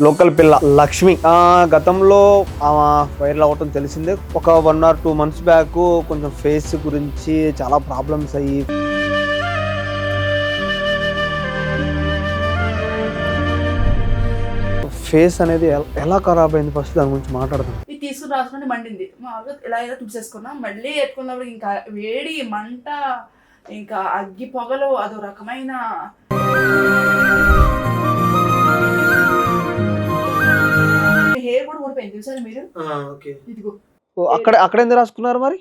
Local పిల్ల లక్ష్మి గతంలో ఆమె వైరల్ అవ్వటం తెలిసిందే. ఒక 1 or 2 months బ్యాక్ కొంచెం ఫేస్ గురించి చాలా ప్రాబ్లమ్స్ అయ్యి ఫేస్ అనేది ఎలా ఖరాబ్ అయింది, ఫస్ట్ దాని గురించి మాట్లాడదాం. ఇది తీసుకుని రాసుకుంటే మండింది. మామూలుగా ఇలా ఏదో తుడిసేసుకున్నా, మళ్ళీ ఎత్తుకున్నప్పుడు ఇంకా వేడి మంట, ఇంకా అగ్గి పొగలు, అదో రకమైన హెయిర్ కూడా ఊడిపోయింది. చూసారు మీరు? ఇదిగో అక్కడ ఎందుకు రాసుకున్నారు మరి?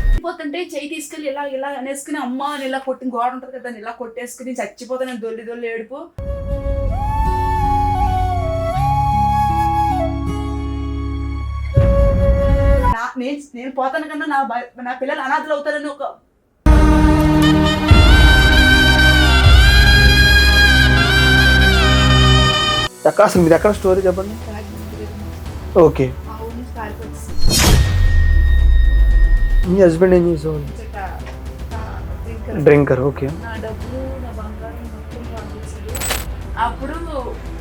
చచ్చిపోతుంటే చెయ్యి తీసుకెళ్ళి ఇలా ఇలా అనేసుకుని అమ్మ అని ఇలా కొట్టిన గోడ ఉంటుంది కదా, ఇలా కొట్టేసుకుని చచ్చిపోతాను దొల్లి దొల్లి ఏడుపు. నేను పోతాను కన్నా నా పిల్లలు అనాథలు అవుతారని ఒక అసలు మీరు ఎక్కడ స్టోరీ చెప్పండి. ఓకే, మీ హస్బెండ్ ఏం చేసేవాళ్ళు? డ్రింకర్. ఓకే. నా డబ్బులు నా బంగారం మొత్తం పంపించాడు. అప్పుడు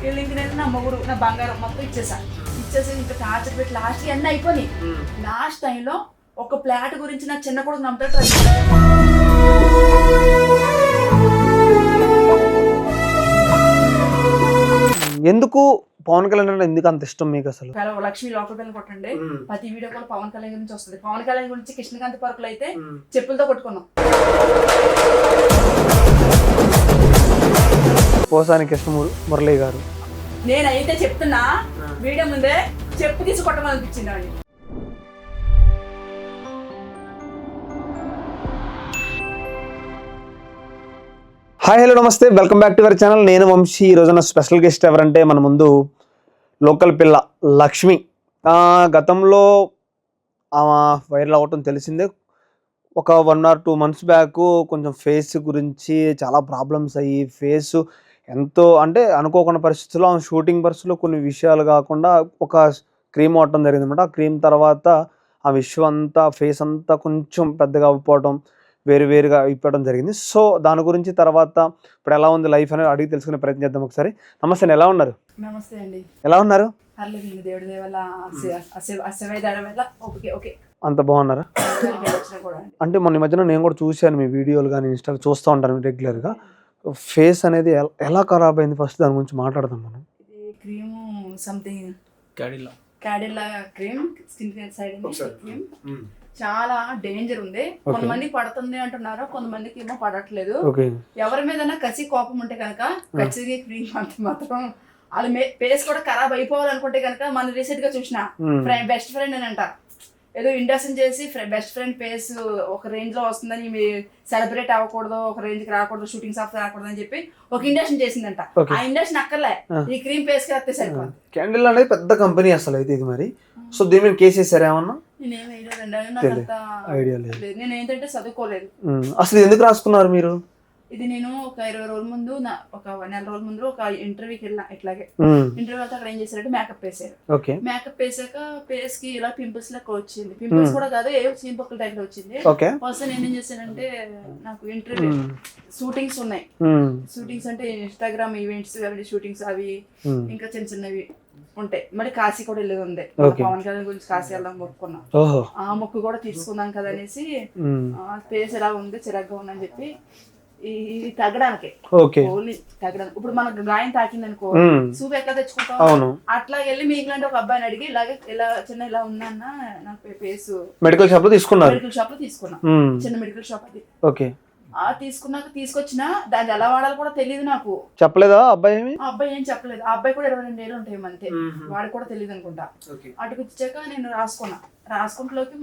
వీళ్ళకి నేను నా మొగుడు నా బంగారం మొత్తం ఇచ్చేసి ఇంకా టార్చర్ పెట్టి లాస్ట్ అన్నీ అయిపోయి లాస్ట్ టైంలో ఒక ప్లాట్ గురించి నా చిన్న కొడుకు నమ్ముతాడు. ఎందుకు పవన్ కళ్యాణ్ అంటే ఎందుకు అంత ఇష్టం మీకు అసలు? లక్ష్మి లోకల్ పిల్లలు కొట్టండి, ప్రతి వీడియో కూడా పవన్ కళ్యాణ్ గురించి వస్తుంది. పవన్ కళ్యాణ్ గురించి కృష్ణకాంత్ పార్కులు అయితే చెప్పులతో కొట్టుకున్నాం. పోసాని కృష్ణ మురళి గారు, నేనైతే చెప్తున్నా వీడియో ముందే చెప్పు తీసి కొట్టమని అనిపించింది అండి. హాయ్, హలో, నమస్తే, welcome back to our channel. నేను వంశీ. ఈ రోజున స్పెషల్ గెస్ట్ ఎవరంటే మన ముందు లోకల్ పిల్ల లక్ష్మి. గతంలో ఆమె వైరల్ అవ్వటం తెలిసిందే. ఒక 1 or 2 months బ్యాక్ కొంచెం ఫేస్ గురించి చాలా ప్రాబ్లమ్స్ అయ్యి ఫేస్ ఎంతో అంటే అనుకోకుండా పరిస్థితుల్లో ఆమె షూటింగ్ పరిస్థితుల్లో కొన్ని విషయాలు కాకుండా ఒక క్రీమ్ వాడటం జరిగింది అనమాట. ఆ క్రీమ్ తర్వాత ఆ విషయం అంతా ఫేస్ అంతా కొంచెం పెద్దగా అయిపోవడం, వేరువేరుగా ఇప్పడం జరిగింది. సో దాని గురించి తర్వాత ఇప్పుడు ఎలా ఉంది లైఫ్ అనేది అడిగి తెలుసుకునే ప్రయత్నం చేద్దాం ఒకసారి. నమస్తే, ఎలా ఉన్నారు? నమస్తే అండి. ఎలా ఉన్నారు? దేవుడి దేవల్ల ఓకే అంత బాగున్నారా? అంటే మొన్న మధ్యన నేను కూడా చూశాను మీ వీడియోలు కానీ ఇన్స్టాలో చూస్తూ ఉంటాను రెగ్యులర్గా. ఫేస్ అనేది ఎలా ఖరాబ్ అయింది, ఫస్ట్ దాని గురించి మాట్లాడదాం మనం. ఇది cream something Cadila cream, skin side cream చాలా డేంజర్ ఉంది. కొంతమంది పడుతుంది అంటున్నారు, కొంతమందికి ఏమో పడట్లేదు. ఎవరి మీద కసి కోపం ఉంటే కనుక ఖచ్చితంగా క్రీమ్ అంటే మాత్రం వాళ్ళ ఫేస్ కూడా ఖరాబ్ అయిపోవాలనుకుంటే కనుక మనం రీసెంట్ గా చూసిన బెస్ట్ ఫ్రెండ్ అని అంట, ఏదో ఇండక్షన్ చేసి బెస్ట్ ఫ్రెండ్ ఫేస్ ఒక రేంజ్ లో వస్తుందని సెలబ్రేట్ అవ్వకూడదు, ఒక రేంజ్ కి రాకూడదు, షూటింగ్ సాఫ్ట్ రాకూడదు అని చెప్పి ఒక ఇండక్షన్ చేసిందంట. ఆ ఇండక్షన్ అక్కర్లే, ఈ క్రీమ్ ఫేస్ కి వస్తే సరిపోతుంది. క్యాండిల్ అనేది పెద్ద కంపెనీ అసలు అయితే ఇది మరి. సో దీని మీద కేసు వేసారా ఏమన్నా? నేనేం వేయలేదండి, ఐడియా లేదు. నేను ఏంటంటే చదువుకోలేదు. అసలు ఎందుకు రాసుకున్నారు మీరు? ఇది నేను ఒక 20 రోజుల ముందు ఒక 1 నెల రోజుల ముందు ఒక ఇంటర్వ్యూకి వెళ్ళిన. ఇట్లాగే ఇంటర్వ్యూ అయితే అక్కడ ఏం చేశారంటే మేకప్ వేసారు. మేకప్ వేసాక ఫేస్ కి ఇలా పింపుల్స్ లెక్క వచ్చింది. పింపుల్స్ కూడా కాదు, ఏ చీంపొక్కల టైప్ లో వచ్చింది. ఫస్ట్ నేను ఏం చేశానంటే, నాకు ఇంటర్వ్యూ షూటింగ్స్ ఉన్నాయి. షూటింగ్స్ అంటే ఇన్స్టాగ్రామ్ ఈవెంట్స్ షూటింగ్స్ అవి ఇంకా చిన్న చిన్నవి ఉంటాయి. మరి కాశీ కూడా వెళ్ళేది ఉంది. పవన్ కళ్యాణ్ గురించి కాశీ వెళ్దాం మొక్కుకున్నా. ఆ మొక్కు కూడా తీసుకుందాం కదా అనేసి ఫేస్ ఎలా ఉంది, చిరాగ్గా ఉందని చెప్పి ఇది తగ్గడానికి ఓన్లీ తగ్గడానికి. ఇప్పుడు మనకు గాయం తాకింది అనుకో, సూప్ ఎట్లా తెచ్చుకుంటాం, అట్లా వెళ్ళి మీ ఇంగ్లాండ్ ఒక అబ్బాయిని అడిగి ఇలాగే ఇలా చిన్న ఇలా ఉందన్న నాకు ఫేస్ మెడికల్ షాప్ లో తీసుకున్నా. చిన్న మెడికల్ షాప్ అది. తీసుకున్నాక తీసుకొచ్చిన దాన్ని ఎలా వాడాలి కూడా తెలియదు నాకు. చెప్పలేదా అబ్బాయి? అబ్బాయి ఏం చెప్పలేదు. ఆ అబ్బాయి కూడా 22 ఏళ్ళు ఉంటాయి అంతే, వాడు కూడా తెలియదు అనుకుంటా. అటుకు వచ్చాక నేను రాసుకుంటలోకి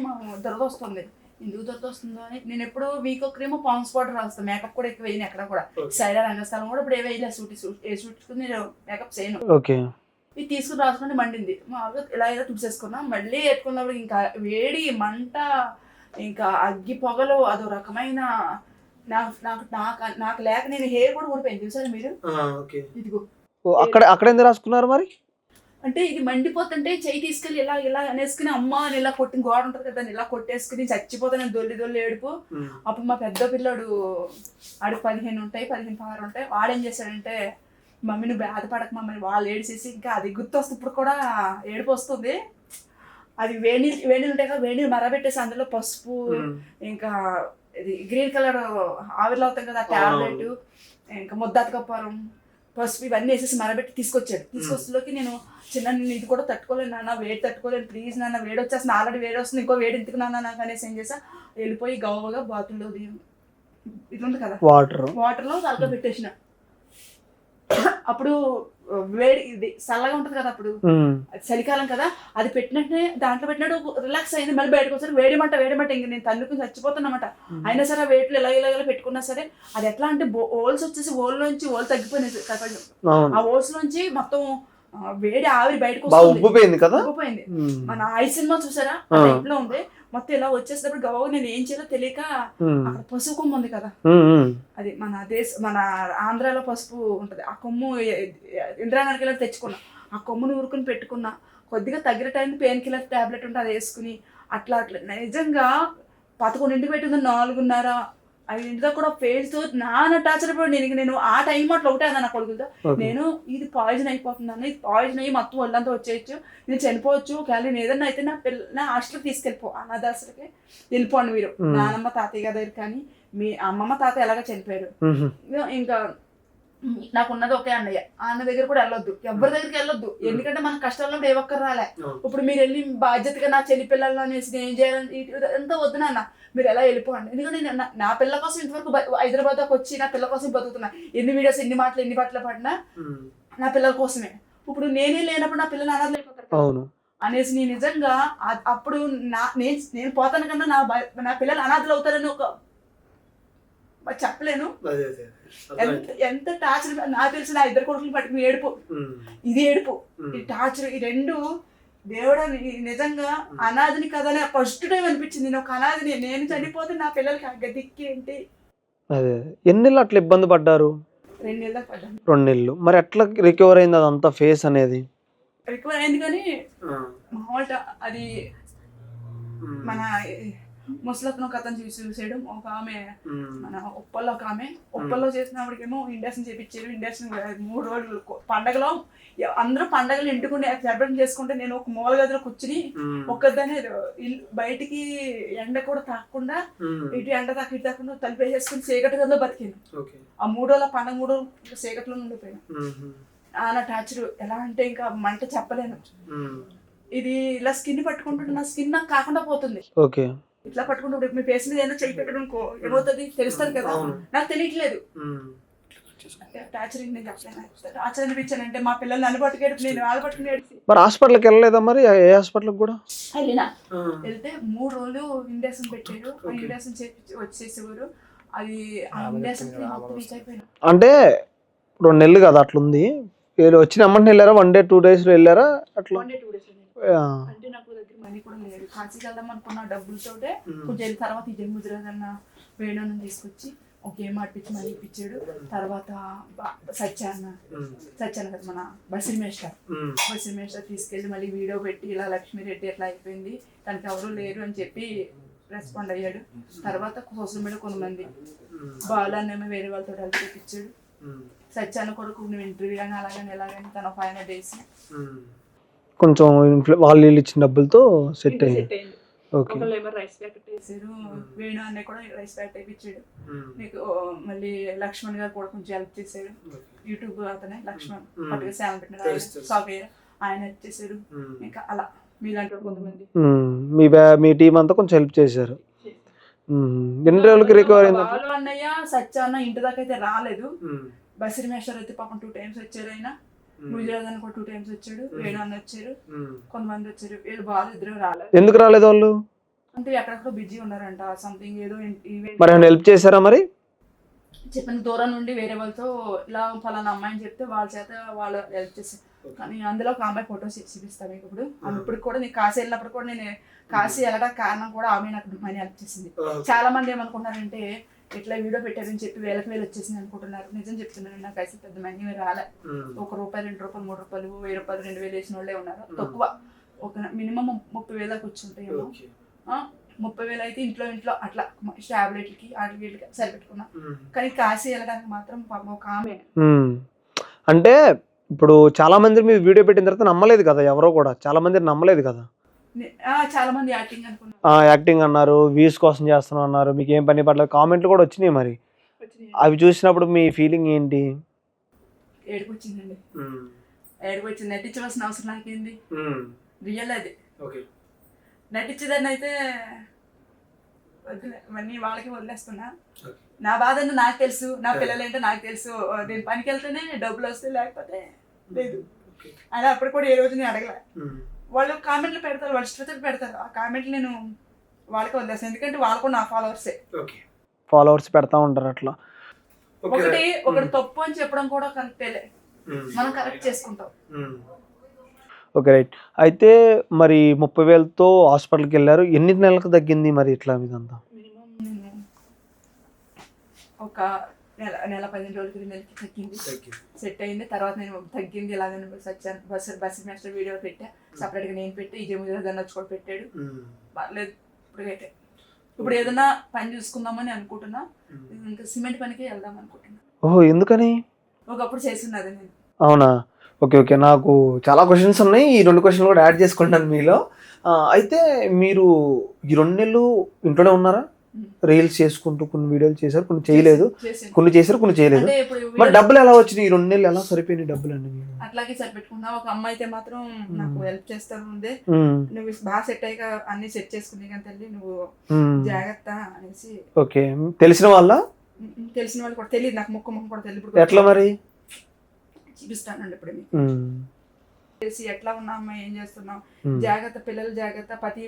దురద వస్తుంది. ఎందుకు దొరద వస్తుందో అని నేను ఎప్పుడు వీక్ క్రీమ్ పాండ్స్ పౌడర్ రాస్తాను. మేకప్ కూడా ఎక్కువ వేయను ఎక్కడ కూడా. సైడా రంగస్థలం కూడా ఇప్పుడు ఏవేయలే, షూట్స్కి నేను మేకప్ చేయను. ఇది తీసుకుని రాసుకుంటే మండింది. మామూలుగా ఇలా ఏదో తుడిసేసుకున్నా, మళ్ళీ ఎత్తుకున్నప్పుడు ఇంకా వేడి మంట, ఇంకా అగ్గి పొగలు, అదో రకమైన నాకు లేక నేను హెయిర్ కూడా ఊడిపోయింది. చూసారు మీరు? ఇదిగో అక్కడ ఎందుకు రాసుకున్నారు మరి? అంటే ఇది మండిపోతుంటే చెయ్యి తీసుకెళ్ళి ఇలా ఇలా అనేసుకుని అమ్మ అని ఇలా కొట్టిన గోడ ఉంటుంది కదా, ఇలా కొట్టేసుకుని చచ్చిపోతాను దొల్లి దొల్లి ఏడుపు. అప్పుడు మా పెద్ద పిల్లాడు, ఆడికి 15 ఉంటాయి, 15 16 ఉంటాయి. వాడేం చేశాడంటే మమ్మీ నువ్వు బాధపడక మమ్మల్ని వాళ్ళు ఏడిసేసి ఇంకా అది గుర్తొస్తుంది, ఇప్పుడు కూడా ఏడుపు వస్తుంది. అది వేణీళ్ళు ఉంటాయి కదా, వేణీళ్ళు మరబెట్టేసి అందులో పసుపు ఇంకా ఇది గ్రీన్ కలర్ ఆవిరిలో అవుతాం కదా టాబ్లెట్, ఇంకా ముద్దాతకప్పారం, పసుపు ఇవన్నీ వేసేసి మరబెట్టి తీసుకొచ్చాడు. తీసుకొచ్చేలోకి నేను ఇది కూడా తట్టుకోలేను నాన్న, వేడి తట్టుకోలేను, ప్లీజ్ నాన్న, వేడి వచ్చేస్తుంది, ఆల్రెడీ వేడి వస్తుంది, ఇంకో వేడి ఎందుకు నాన్న నాకు అనేసి ఏం చేసా, వెళ్ళిపోయి గవ్వగా బాతుల్లో ఇది ఉంది కదా వాటర్లో తలక పెట్టేసిన. అప్పుడు వేడి ఇది చల్లగా ఉంటది కదా, అప్పుడు చలికాలం కదా, అది పెట్టినట్టే దాంట్లో పెట్టినట్టు రిలాక్స్ అయింది. మళ్ళీ బయటకు వచ్చారు వేడిమంట ఇంక నేను తన్నుకుని చచ్చిపోతున్నమాట. అయినా సరే ఆ వేట్లు ఇలా పెట్టుకున్నా సరే అది ఎట్లా అంటే ఓల్స్ వచ్చేసి ఓల్లోంచి తగ్గిపోయినాయి, ఆ ఓల్స్ లోంచి మొత్తం వేడి ఆవిరి బయటకు ఉబ్బిపోయింది. మన ఐ సినిమా చూసారా ఆ టైప్ లో ఉంది మొత్తం. ఇలా వచ్చేసేటప్పుడు గవ్వ నేను ఏం చేయాలో తెలియక అక్కడ పసుపు కొమ్ము ఉంది కదా, అది మన ఆంధ్రాలో పసుపు ఉంటది, ఆ కొమ్ము ఇంద్రానగర్కి వెళ్ళి తెచ్చుకున్నా. ఆ కొమ్మును ఊరుకుని పెట్టుకున్నా. కొద్దిగా తగ్గిన టైం పెయిన్ కిల్లర్ టాబ్లెట్ ఉంటే అది వేసుకుని అట్లా నిజంగా 11 పెట్టింది 4:30 5 కూడా ఫేస్ నాన్న టార్చర్ పడి నేను ఆ టైం అట్లా ఒకటే అన్నా నా కొడుకులతో, నేను ఇది పాయిజన్ అయిపోతుంది అన్న, ఇది పాయిజన్ అయ్యి మొత్తం ఒళ్ళంతా వచ్చేయచ్చు, నేను చనిపోవచ్చు, ఒకవేళ నేను ఏదన్నా అయితే నా హాస్టల్కి తీసుకెళ్ళిపో, అనాథాశ్రకి వెళ్ళిపోండి మీరు, నానమ్మ తాతయ్య దగ్గర కానీ మీ అమ్మమ్మ తాత ఎలాగ చనిపోయారు, ఇంకా నాకున్నది ఒకే అన్నయ్య, ఆ అన్న దగ్గర కూడా వెళ్ళొద్దు, ఎవరి దగ్గరికి వెళ్ళొద్దు, ఎందుకంటే మన కష్టాల్లో ఏ ఒక్కరు రాలే. ఇప్పుడు మీరు వెళ్ళి బాధ్యతగా నా చెల్లి పిల్లలు అనేసి ఏం చేయాలని ఎంత వద్దు నాన్న, మీరు ఎలా వెళ్ళిపోండి, ఎందుకంటే నా పిల్ల కోసం ఇంతవరకు హైదరాబాద్ దాకా వచ్చి నా పిల్ల కోసం బతుకుతున్నా, ఎన్ని వీడియోస్ ఎన్ని పాటలు పడినా నా పిల్లల కోసమే. ఇప్పుడు నేనే లేనప్పుడు నా పిల్లలు అనాథలు అయిపోతారు అనేసి నేను నిజంగా అప్పుడు నేను పోతాను కన్నా నా పిల్లలు అనాథలు అవుతారని ఒక చెప్పలేను. ఎంత టార్చర్ నాకు తెలిసి నా 2 కొడుకులు పట్టుకుని ఏడుపు, ఇది ఏడుపు, ఈ టార్చర్, ఈ రెండు దేవుడా నిజంగా అనాథని కదా ఫస్ట్ టైం అనిపించింది. నేను ఒక అనాథని, నేను చనిపోతే నా పిల్లలకి ఆ గదిక్కి ఏంటి. అదే ఎన్ని నెలలు అట్లా ఇబ్బంది పడ్డారు? 2 నెలలకు పడ్డాను. 2 నెలలు. మరి ఎట్లా రికవర్ అయింది అదంతా ఫేస్ అనేది? రికవర్ అయింది కానీ మామూలు అది మన ముసలతను ఒక అతను చూసేయడం, ఒక ఆమె మన ఉప్పల్లో ఒక ఆమె ఉప్పల్లో చేసినప్పటికేమో ఇండక్షన్ చేపించారు. ఇండక్షన్ 3 రోజులు పండగలో అందరూ పండగలు ఇంటికుండి సెలబ్రేట్ చేసుకుంటే నేను ఒక మూల గదిలో కూర్చుని ఒక్కదాన్ని బయటికి ఎండ కూడా తాకుండా ఇటు ఎండ తాకి ఇటు తాకుండా తలిపేసేసుకుని చీకటి గదిలో బతికింది. ఆ 3 రోజుల పండగ 3 రోజులు చీకట్లో ఉండిపోయాను. నా టార్చర్ ఎలా అంటే ఇంకా మంట చెప్పలేను. ఇది ఇలా స్కిన్ పట్టుకుంటుంటే నా స్కిన్ నాకు కాకుండా పోతుంది. ఇట్లా పట్టుకుంటే మీ ఫేస్ మీద ఏదో చెయ్యి పెట్టడం ఏమవుతుంది తెలుస్తుంది కదా, నాకు తెలియట్లేదు. టార్చర్ టార్చర్ అనిపించానంటే మా పిల్లలు నన్ను పట్టుకేడు, నేను వాళ్ళు పట్టుకుని ఏడిసి. మరి హాస్పిటల్కి వెళ్ళలేదా? మరి ఏ హాస్పిటల్ కూడా వెళ్ళినా. వెళ్తే 3 రోజులు ఇండక్షన్ పెట్టారు. ఆ ఇండక్షన్ వచ్చేసేవారు. అది ఆ ఇండక్షన్ రీచ్ అయిపోయినా అంటే 2 నెలలు కదా అట్లుంది. వచ్చిన అమ్మంటే వెళ్ళారా? 1 డే 2 days వెళ్ళారా? అట్లా 1 day 2 days అంటే నాకు దగ్గర మనీ కూడా లేదు. కాశీకి వెళ్దాం అనుకున్న డబ్బులతోటే కొంచెం వెళ్ళిన తర్వాత ఈ జన్మజరాజన్న వేణుని తీసుకొచ్చి ఒక గేమ్ ఆడిపించి మనీ ఇప్పించాడు. తర్వాత సత్యాన్న కదా మన బసిరి మేస్టర్ తీసుకెళ్ళి మళ్ళీ వీడియో పెట్టి ఇలా లక్ష్మీరెడ్డి ఎట్లా అయిపోయింది, తనకి ఎవరు లేరు అని చెప్పి రెస్పాండ్ అయ్యాడు. తర్వాత సోషల్ మీడియా కొంతమంది బాలాన్నేమో వేరే వాళ్ళతో హెల్ప్ చేయించాడు. సత్యాన్న కొడుకు నువ్వు ఇంటర్వ్యూ కానీ అలాగని ఎలాగని తన 500 days కొంచెం వాళ్ళు ఇచ్చిన డబ్బులతో సెట్ అయింది. ఒకళ్ళు ఏమో రైస్ ప్యాకెట్ వేసారు, వేణు అన్నయ్య కూడా రైస్ ప్యాకెట్ వేయించాడు. నీకు మళ్ళీ లక్ష్మణ్ గారు కూడా కొంచెం హెల్ప్ చేశాడు. యూట్యూబ్ అతనే లక్ష్మణ్ పట్టుగా సేవ పెట్టినారు, సాఫ్ట్వేర్ ఆయన హెల్ప్ చేశారు. ఇంకా అలా మీలాంటి కొంతమంది మీ టీం అంతా కొంచెం హెల్ప్ చేశారు. ఎన్ని రోజులకి రికవర్ అయింది? బాలు అన్నయ్య సత్యాన్న ఇంటి దాకా అయితే రాలేదు. బసిరి మేస్టర్ అయితే పాపం 2 times వచ్చారు. ఆయన గుజరాత్ కూడా 2 times వచ్చాడు. వేణు అన్న వచ్చారు, కొంతమంది వచ్చారు. వీళ్ళు బాలు 2 రాలేదు. ఎందుకు రాలేదు వాళ్ళు? అంటే ఎక్కడెక్కడ బిజీ ఉన్నారంట, సంథింగ్ ఏదో ఈవెంట్. మరి హెల్ప్ చేశారా? మరి చెప్పిన దూరం నుండి వేరే వాళ్ళతో ఇలా ఫలానా అమ్మాయిని చెప్తే వాళ్ళ చేత వాళ్ళు హెల్ప్ చేశారు. కానీ అందులో ఒక అమ్మాయి ఫోటోస్ చూపిస్తాను మీకు. ఇప్పుడు ఇప్పుడు కూడా నేను కాశీ వెళ్ళినప్పుడు కూడా నేను కాశీ వెళ్ళడానికి కారణం కూడా ఆమె నాకు మనీ హెల్ప్ చేసింది. చాలా మంది ఏమనుకుంటారంటే ఇట్లా వీడియో పెట్టారని చెప్పి వేలకు వచ్చింది అనుకుంటున్నారు. నిజం చెప్తున్నాను, నాకు అయితే పెద్ద మనీ రాలే. ₹1, ₹2, ₹3, ₹1000, ₹1000, ₹2000 వేసిన వాళ్ళే ఉన్నారు. తక్కువ ఒక మినిమం 30,000 దాకా వచ్చి ఉంటాయేమో. 30,000 అయితే ఇంట్లో అట్లా టాబ్లెట్లకి వాటికి వీటికి సరిపెట్టుకున్నా. కానీ కాశీ వెళ్ళడానికి మాత్రం ఒక ఆమె అంటే ఇప్పుడు చాలా మంది మీరు వీడియో పెట్టిన తర్వాత నమ్మలేదు కదా, ఎవరో కూడా చాలా మంది నమ్మలేదు కదా. చాలా మంది యాక్టింగ్ అనుకున్నారు, యాక్టింగ్ అన్నారు, వ్యూస్ కోసం చేస్తున్నాం అన్నారు, మీకు ఏం పని పడలేదు, కామెంట్లు కూడా వచ్చినాయి. మరి అవి చూసినప్పుడు మీ ఫీలింగ్ ఏంటి? ఏడుపు వచ్చిందండి, ఏడుపు వచ్చింది. నటించవలసిన అవసరం నాకేంది, రియల్ అది. నటించేదాన్ని అయితే ఇవన్నీ వాళ్ళకి వదిలేస్తున్నా. నా బాధ ఏంటో నాకు తెలుసు, నా పిల్లలు ఏంటో నాకు తెలుసు. నేను పనికి వెళ్తేనే డబ్బులు వస్తాయి, లేకపోతే లేదు. అలా అప్పుడు కూడా ఏ రోజు నేను అడగలే. వాళ్ళు కామెంట్లు పెడతారు, వాళ్ళు ఇష్టపడి పెడతారు. ఆ కామెంట్లు నేను వాళ్ళకి వదిలేస్తాను, ఎందుకంటే వాళ్ళు కూడా నా ఫాలోవర్స్ పెడతా ఉంటారు అట్లా. ఒకటి తప్పు అని చెప్పడం కూడా కరెక్టేలే, మనం కరెక్ట్ చేసుకుంటాం. Okay right. అయితే మరి 30,000తో హాస్పిటల్కి వెళ్ళారు, ఎన్ని నెలలకు తగ్గింది మరి ఇట్లా మీదంతా? మినిమం నేను ఒక నెల 15 రోజులకి నెలకి తగ్గింది, సెట్ అయింది. తర్వాత నేను తగ్గింది ఇలాగని వచ్చాను. బస్ మాస్టర్ వీడియో పెట్టా, సపరేట్గా నేను పెట్టి ఈ దాన్ని వచ్చి కూడా పెట్టాడు. పర్లేదు ఇప్పుడైతే. ఇప్పుడు ఏదైనా పని చూసుకుందామని అనుకుంటున్నా, ఇంకా సిమెంట్ పనికి వెళ్దాం అనుకుంటున్నా. ఓహో, ఎందుకని? ఒకప్పుడు చేస్తున్నది నేను. అవునా, ఓకే ఓకే. నాకు చాలా క్వశ్చన్స్ ఉన్నాయి, ఈ 2 క్వశ్చన్లు కూడా యాడ్ చేసుకుంటాను మీలో. అయితే మీరు ఈ 2 నెలలు ఇంట్లోనే ఉన్నారా? రీల్స్ చేసుకుంటూ కొన్ని వీడియోలు చేశారు, కొన్ని చేయలేదు, కొన్ని చేశారు, కొన్ని చేయలేదు. మరి డబ్బులు ఎలా వచ్చినాయి? ఈ 2 నెలలు ఎలా సరిపోయినాయి డబ్బులు అండి? అట్లాగే సరిపెట్టుకున్నా. ఒక అమ్మాయి అయితే మాత్రం నాకు హెల్ప్ చేస్తాను ముందే, నువ్వు బాగా సెట్ అయ్యాక అన్ని సెట్ చేసుకునే కానీ తల్లి నువ్వు జాగ్రత్త అనేసి. ఓకే, తెలిసిన వాళ్ళ? తెలిసిన వాళ్ళు కూడా తెలియదు నాకు, ముక్క కూడా తెలియదు. ఎట్లా మరి? చూపిస్తానండి ఇప్పుడు మీకు. ఎట్లా ఉన్నామ్మా, ఏం చేస్తున్నావు, జాగ్రత్త, పిల్లలు జాగ్రత్త. ప్రతి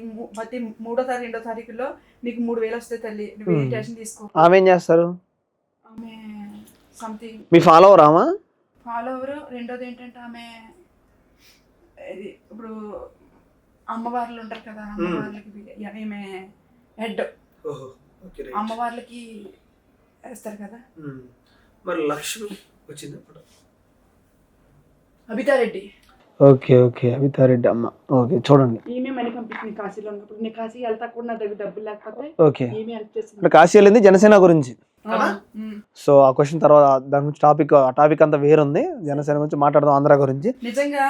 3వ తారీఖు 2వ తారీఖులో నీకు 3,000 వస్తాయి తల్లి, నువ్వు ఏ టెన్షన్ తీసుకో. ఆమె ఏం చేస్తారు? ఆమె సంథింగ్ మీ ఫాలోవర్? ఆమె ఫాలోవర్. రెండోది ఏంటంటే ఆమె ఇప్పుడు అమ్మవార్లు ఉంటారు కదా, అమ్మవార్లకి ఈమె హెడ్, అమ్మవార్లకి వేస్తారు కదా. మరి లక్ష్మి వచ్చింది అబితారెడ్డి. ఓకే ఓకే, అబితారెడ్డి అమ్మ. ఓకే, చూడండి, ఈమె మనీ పంపించింది కాశీలో ఉన్నప్పుడు. నేను కాశీ వెళ్తా కూడా నా దగ్గర డబ్బులు లేకపోతే ఓకే ఈమె హెల్ప్ చేస్తుంది. కాశీ వెళ్ళింది జనసేన గురించి. సో ఆ క్వశ్చన్ తర్వాత, దాని గురించి టాపిక్ అంతా వేరుంది, జనసేన గురించి మాట్లాడదాం, ఆంధ్ర గురించి. నిజంగా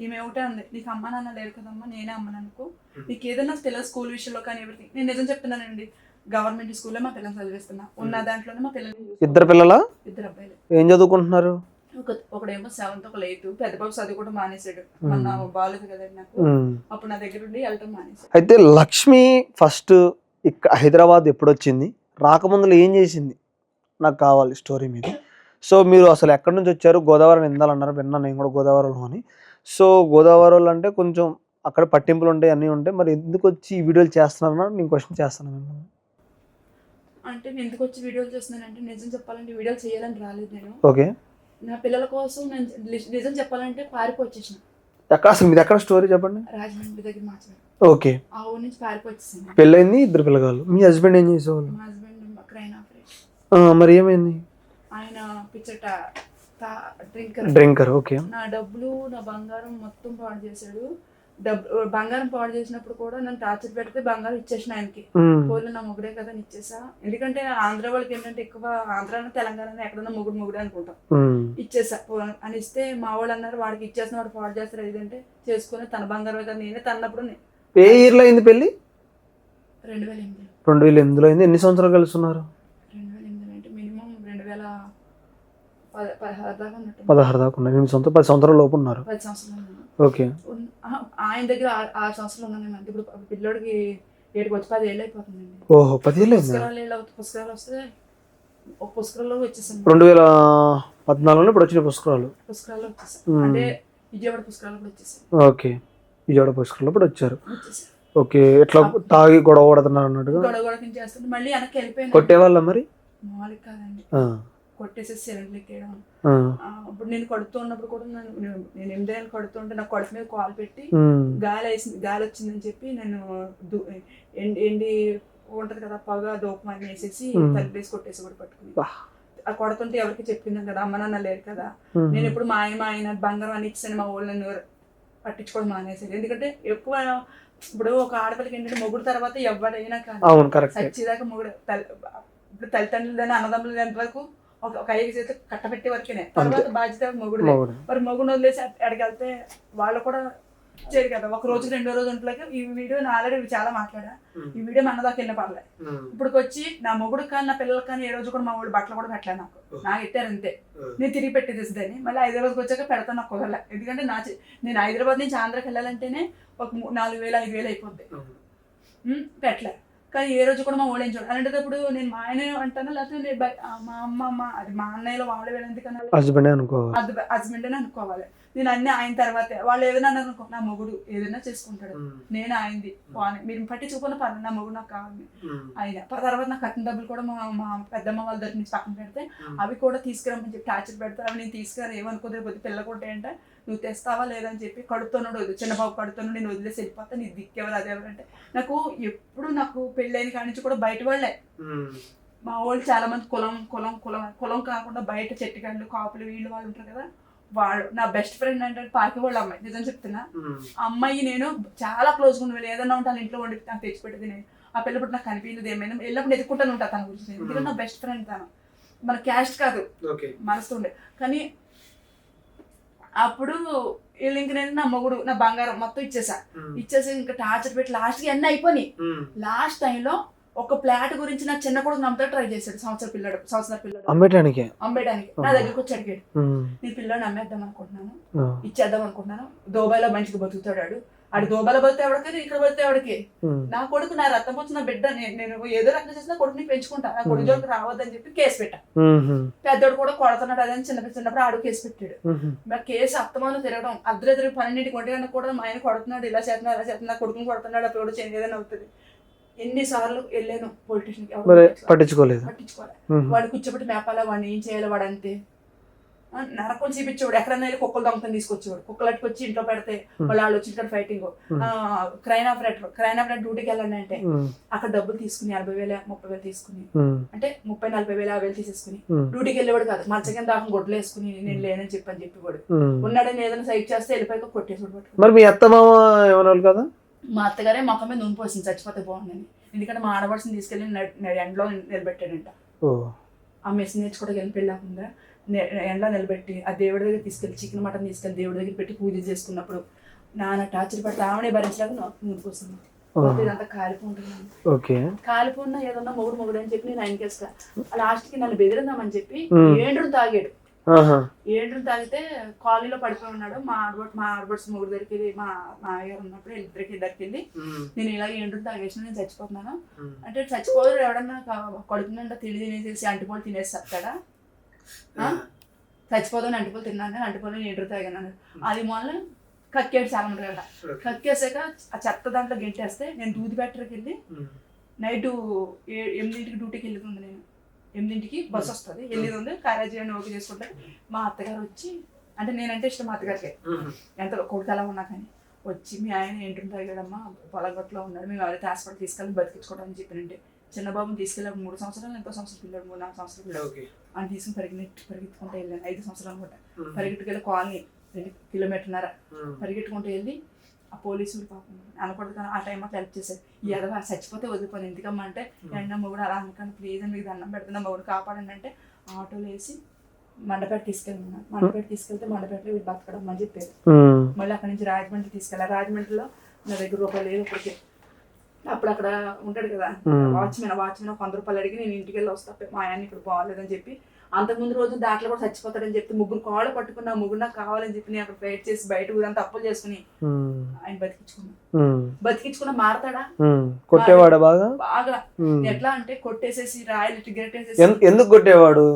ఈమె ఒకటే ఉంది, నీకు అమ్మ నాన్న లేరు కదమ్మా, నేనే అమ్మ నాన్నకు. నీకు ఏదైనా పిల్లల స్కూల్ విషయంలో కానీ ఎవ్రీథింగ్, నేను నిజం చెప్తున్నానండి. గవర్నమెంట్ స్కూల్లో మా పిల్లల్ని చదివిస్తున్నా, ఉన్న దాంట్లోనే మా పిల్లల్ని. 2 పిల్లలా? 2 అబ్బాయిలు. ఏం చదువుకుంటున్నారు? ఒకడేమో 7th, ఒక 8th. పెద్ద బాబు చదువు కూడా మానేశాడు, మొన్న బాగాలేదు కదండి నాకు, అప్పుడు నా దగ్గర ఉండి వెళ్ళటం మానేశాడు. అయితే లక్ష్మి ఫస్ట్ హైదరాబాద్ ఎప్పుడు వచ్చింది, రాకముందులో ఏం చేసింది, నాకు కావాలి స్టోరీ మీద. సో మీరు అసలు ఎక్కడి నుంచి వచ్చారు? గోదావరి నిందాలన్నారు, విన్నాను నేను కూడా గోదావరిలో అని. సో గోదావరిలో అంటే కొంచెం అక్కడ పట్టింపులు ఉంటాయి, అన్నీ ఉంటాయి. మరి ఎందుకు వచ్చి ఈ వీడియోలు చేస్తున్నారన్నా నేను క్వశ్చన్ చేస్తాను మిమ్మల్ని. అంటే నేను ఎందుకు వచ్చి వీడియోలు చేస్తున్నానంటే, నిజం చెప్పాలంటే వీడియోలు చేయాలని రాలేదు నేను. ఓకే, నా పిల్లల కోసం నేను నిజం చెప్పాలంటే పారిపోవచ్చేసిన. ఎక్కడ అసలు మీది ఎక్కడ స్టోరీ చెప్పండి? రాజమండ్రి దగ్గర మార్చారు. ఓకే, ఆ ఊరు నుంచి పారిపోవచ్చేసాను. పెళ్ళైంది, 2 పిల్లగాళ్ళు. మీ హస్బెండ్ ఏం చేసేవాళ్ళు? మా హస్బెండ్ క్రైన్ ఆపరేటర్. మరి ఏమైంది? ఆయన పిచ్చట డ్రింకర్. ఓకే, నా డబ్బులు, నా బంగారం మొత్తం పాడు చేశాడు. బంగారం పాడు చేసినప్పుడు కూడా నన్ను టార్చర్ పెడితే బంగారం ఇచ్చేసిన ఆయనకి. పోలే నా మొగుడే కదా అని ఇచ్చేసా. ఎందుకంటే ఆంధ్ర వాళ్ళకి ఏంటంటే ఎక్కువ, ఆంధ్ర తెలంగాణ ఎక్కడన్నా మొగుడే అనుకుంటాం. ఇచ్చేసా అని ఇస్తే మా వాళ్ళు అన్నారు, వాడికి ఇచ్చేసిన వాడు పాడు చేస్తారు, ఏదంటే చేసుకుని తన బంగారం కదా. నేనే తన్నప్పుడు. ఏ ఇయర్లో అయింది పెళ్లి? 2008. 2008లో అయింది. ఎన్ని సంవత్సరాలు కలుస్తున్నారు? 2008 అంటే మినిమం 2016 దాకా ఉన్నట్టు. 16 దాకా ఉన్నారు. 10 సంవత్సరాల లోపు ఉన్నారు. 10 సంవత్సరాలు. ఓకే, ఆయన దగ్గర 6 సంవత్సరాలు ఉన్నాను. ఇప్పుడు పిల్లోడికి 7 వచ్చి 10 ఏళ్ళు అయిపోతుందండి. ఓహో, 10 ఏళ్ళు అయింది. పుష్కరాలు వస్తే ఒక పుష్కరాల్లో వచ్చేసాను. 2014లో ఇప్పుడు వచ్చిన పుష్కరాలు వచ్చేసాను. అంటే విజయవాడ పుష్కరాలు కూడా వచ్చేసాను. ఓకే, విజయవాడ పుష్కరాలు ఇప్పుడు వచ్చారు. ఓకే, ఎట్లా తాగి గొడవ పడుతున్నారు అన్నట్టుగా? గొడవ చేస్తాను. మళ్ళీ వెనక్కి వెళ్ళిపోయాను. కొట్టేవాళ్ళ మరి? మామూలు కాదండి, కొట్టేసేసి సిలిండర్ ఎక్కేయడం. ఇప్పుడు నేను కడుతున్నప్పుడు కూడా నేను 8 ఏళ్ళు కడుతుంటే నా కడుపు మీద కాలు పెట్టి గాలి వచ్చిందని చెప్పి నేను ఎండి ఉంటది కదా పొగ దూపమని వేసేసి తలిపేసి కొట్టేసి కూడా పట్టుకుని. ఆ కొడుతుంటే ఎవరికి చెప్పిందాం కదా, అమ్మ నాన్న లేరు కదా. నేను ఇప్పుడు మా ఆయన బంగారం అని ఇచ్చాను, మా ఊళ్ళని పట్టించుకోవడం మానేసాను. ఎందుకంటే ఎక్కువ ఇప్పుడు ఒక ఆడపిల్లకి ఏంటంటే మొగుడు తర్వాత ఎవరైనా కానీ సచ్చిదాకా మొగుడు. ఇప్పుడు తల్లిదండ్రులు కానీ అన్నదమ్ములు ఎంత వరకు ఒక 5 చేతులు కట్టబెట్టే వరకేనే, తర్వాత బాధ్యత మొగుడు. మరి మొగుడు వదిలేసి ఎక్కడికెళ్తే వాళ్ళు కూడా చేయరు కదా. ఒక రోజు 2 రోజు ఉంటలేక ఈ వీడియో ఆల్రెడీ చాలా మాట్లాడా, ఈ వీడియో మన దాకా వెళ్ళిన పర్లే. ఇప్పటికి వచ్చి నా మొగుడు కానీ నా పిల్లలకి కానీ ఏ రోజు కూడా మా వాడు బట్టలు కూడా పెట్టలే, నాకు ఇట్టారు అంతే. నేను తిరిగి పెట్టేసేదాన్ని, మళ్ళీ హైదరాబాద్కి వచ్చాక పెడతాను, నాకు కుదరలే. ఎందుకంటే నేను హైదరాబాద్ నుంచి ఆంధ్రాకి వెళ్ళాలంటేనే ఒక 4,000 5,000 అయిపోద్ది, పెట్టలే. కానీ ఏ రోజు కూడా మా వాడు ఏం చూడాలి. అలాంటప్పుడు నేను మా ఆయన అంటాను, లేకపోతే మా అమ్మ అది మా అన్నయ్యలో వాళ్ళు ఎందుకన్నా హస్బెండ్ అని అనుకోవాలి. నేను అన్ని ఆయన తర్వాతే. వాళ్ళు ఏదైనా అనుకో, నా మొగుడు ఏదైనా చేసుకుంటాడు, నేను ఆయనది మీరు పట్టి చూపని పర్లేదు, నా మొగుడు నాకు కావాలి ఆయన. తర్వాత నాకు కట్టిన డబ్బులు కూడా మా పెద్దమ్మ వాళ్ళ దగ్గర నుంచి పక్కన పెడితే అవి కూడా తీసుకురమ్మని చెప్పి టార్చర్ పెడతారు. అవి నేను తీసుకురా, ఏమనుకోదే పోతే పిల్ల కూడా ఏంటంటే నువ్వు తెస్తావా లేదని చెప్పి కడుతున్నాడు, చిన్నబాబు కడుతున్నాడు, నేను వదిలేసి వెళ్ళిపోతా, నీ దిక్కెవరు అదేవరంటే. నాకు ఎప్పుడు నాకు పెళ్ళైన కాడి నుంచి కూడా బయట వాళ్ళే మా వాళ్ళు చాలా మంది కులం కులం కులం కులం కాకుండా బయట చెట్టుగాళ్ళు కాపులు వీళ్ళు వాళ్ళు ఉంటారు కదా, వాళ్ళు నా బెస్ట్ ఫ్రెండ్ అంటే పాకి వాళ్ళ అమ్మాయి. నిజం చెప్తున్నా, అమ్మాయి నేను చాలా క్లోజ్గా ఉండేది. ఏదైనా ఉంటాను ఇంట్లో వండి నాకు తెచ్చిపెట్టేది. నేను ఆ పిల్లప్పుడు నాకు కనిపించదు, ఏమైనా వెళ్ళినప్పుడు ఎత్తుకుంటాను ఉంటాను తన గురించి. ఎందుకంటే నా బెస్ట్ ఫ్రెండ్ తను, మన క్యాస్ట్ కాదు మనసు ఉండే. కానీ అప్పుడు వీళ్ళు ఇంక నేను నా మొగుడు నా బంగారం మొత్తం ఇచ్చేసి ఇంకా టార్చర్ పెట్టి లాస్ట్కి అన్నీ అయిపోయి. లాస్ట్ టైంలో ఒక ప్లాట్ గురించి నా చిన్న కొడుకు నమ్మతో ట్రై చేశాడు, సంవత్సర పిల్లడు అమ్మేయడానికి నా దగ్గరకు వచ్చి అడిగాడు, నేను పిల్లని అమ్మేద్దాం అనుకుంటున్నాను, ఇచ్చేద్దాం అనుకుంటున్నాను, దుబాయ్లో మంచిగా బతుకుతాడు, ఆడు దోబాల బతితే ఎవడికి ఇక్కడ బతితే ఎవడికి, నా కొడుకు నా రక్తం వచ్చిన బిడ్డ, నేను ఏదో రకం చేసినా కొడుకుని పెంచుకుంటా, నా కొడుకు జోలికి రావద్దని చెప్పి కేసు పెట్టా. పెద్దోడు కూడా కొడుతున్నాడు అదని చిన్నప్పుడు ఆడు కేసు పెట్టాడు. మరి కేసు అత్తమాను తిరగడం, అర్ధరాత్రి 12 గంటలకు కూడా మా ఆయన కొడుతున్నాడు, ఇలా చేస్తున్నా కొడుకుని కొడుతున్నాడు, అప్పుడు కూడా చేంజ్ ఏదైనా అవుతుంది. ఎన్నిసార్లు వెళ్ళాను పోలీస్ స్టేషన్కి, పట్టించుకోలేదు. వాడు కూర్చోబెట్టి మేపాలా, వాడిని ఏం చేయాలి, వాడు అంతే నరకం చూపించేవాడు. ఎక్కడన్నా వెళ్ళి కుక్కలు దొంగతని తీసుకొచ్చేవాడు, కుక్కలు అట్టుకొచ్చి ఇంట్లో పెడితే వాళ్ళు వచ్చి ఇక్కడ ఫైటింగ్. క్రైమ్ ఆపరేటర్ డ్యూటీకి వెళ్ళండి అంటే అక్కడ డబ్బులు తీసుకుని 40,000 30,000 తీసుకుని, అంటే 30,000 40,000 50,000 తీసేసుకుని డ్యూటీకి వెళ్ళేవాడు కాదు. మంచం కింద దాకా గొడ్లు వేసుకుని నేను లేనని చెప్పేవాడు. ఉన్నాడని ఏదైనా సైట్ చేస్తే వెళ్ళిపోయి కొట్టేసాడు. మరి మీ అత్త మామ ఏమన్నారు కదా? మా అత్తగారే మొక్క మీద నూనె పోసింది చచ్చిపోతే బాగుందని. ఎందుకంటే మా ఆడపడిని తీసుకెళ్ళి ఎండలో నిలబెట్టాడంట. ఆ మెస్ నేర్చుకోవడానికి వెళ్ళి పెళ్ళాకుండా ఎండలో నిలబెట్టి ఆ దేవుడి దగ్గర తీసుకెళ్ళి చికెన్ మటన్ తీసుకెళ్ళి దేవుడి దగ్గర పెట్టి పూజ చేసుకున్నప్పుడు నాన్న టార్చర్ పడితే ఆమెనే భరించలేక నూనె పోసింది. ఇదంతా కాలిపోయినా ఏదన్నా మొగుడు అని చెప్పి నేను ఆయనకి వేస్తా. లాస్ట్కి నన్ను బెదిరిందామని చెప్పి ఏండ్రుని తాగాడు. ఏండ్రుని తాగితే కాలనీలో పడిపోయి ఉన్నాడు. మా ఆడబడ్స్ మొగుడు దగ్గరికి మా అయ్య ఉన్నప్పుడు ఇద్దరికి వెళ్ళి నేను ఇలా ఏండ్రుని తాగేసిన నేను చచ్చిపోతున్నాను అంటే, చచ్చిపోదు ఎవడన్నా కడుపునంట తినేసేసి అంటిపోలు తినేస్తాడా, చచ్చిపోదాని అంటిపోలు తిన్నాను, అంటిపోలు ఏండ్రు తాగాను. అది మొన్న కక్కేడు చాలా ఉంటుంది కదా, కక్కేసాక ఆ చెత్త దాంట్లో గెంటేస్తే నేను దూది బ్యాటరీకి వెళ్ళి నైట్ 8 డ్యూటీకి వెళ్ళింది. నేను 8 బస్సు వస్తుంది, వెళ్ళేది కాలేజీ అని ఓకే చేసుకుంటే మా అత్తగారు వచ్చి, అంటే నేనంటే ఇష్టం మా అత్తగారికి, ఎంత కొడుకు అలా ఉన్నా కానీ వచ్చి మీ ఆయన ఏంటంటే తాగాడమ్మా పొలగొట్లో ఉన్నాడు, మేము ఎవరైతే హాస్పిటల్ తీసుకెళ్ళి బతికించుకోవడం అని చెప్పినంటే చిన్నబాబుని తీసుకెళ్ళి 3 సంవత్సరాలు ఎంతో సంవత్సరం పిల్లడు 3-4 సంవత్సరాలు పిల్లడు అని తీసుకుని పరిగెత్తుకుంటూ వెళ్ళాను. 5 సంవత్సరాలు అనుకుంటా. పరిగెట్టుకెళ్ళి కాలనీ 2 కిలోమీటర్న్నర పరిగెట్టుకుంటూ వెళ్ళి ఆ పోలీసులు పాపం అనకూడదు కానీ ఆ టైం మాకు హెల్ప్ చేశారు. ఈ ఎదవ చచ్చిపోతే వదిలిపోయింది ఎందుకమ్మా అంటే, ఎండ మొగుడు అలా అనుకోండి ప్లీజ్ అని మీకు దండం పెడుతున్నా మొగుడు కాపాడండి అంటే ఆటోలో వేసి మండపేట తీసుకెళ్ళమన్నారు. మండపేట తీసుకెళ్తే మండపేటలో వీళ్ళు బతకడం అని చెప్పారు. మళ్ళీ అక్కడి నుంచి రాజమండ్రి తీసుకెళ్ళారు. రాజమండ్రిలో నా దగ్గర రూపాయలు లేదు ఇప్పటికే. అప్పుడు అక్కడ ఉంటాడు కదా వాచ్మెన్ 100 రూపాయలు అడిగి నేను ఇంటికి వెళ్ళి వస్తా, మా ఆయన ఇక్కడ బాగాలేదని చెప్పి. అంతకుముందు రోజు దాంట్లో కూడా చచ్చిపోతాడని చెప్పి 3 కాళ్ళు పట్టుకున్నా, ముగ్గురు నాకు కావాలని చెప్పి నేను అక్కడ ఫైట్ చేసి బయట ఊరంతా అప్పులు చేసుకుని ఆయన బతికించుకున్నా. మారతాడా? కొట్టేవాడు బాగా ఎట్లా అంటే కొట్టేసేసి రాయలు గెట్టేసేసి. ఎందుకు కొట్టేవాడు?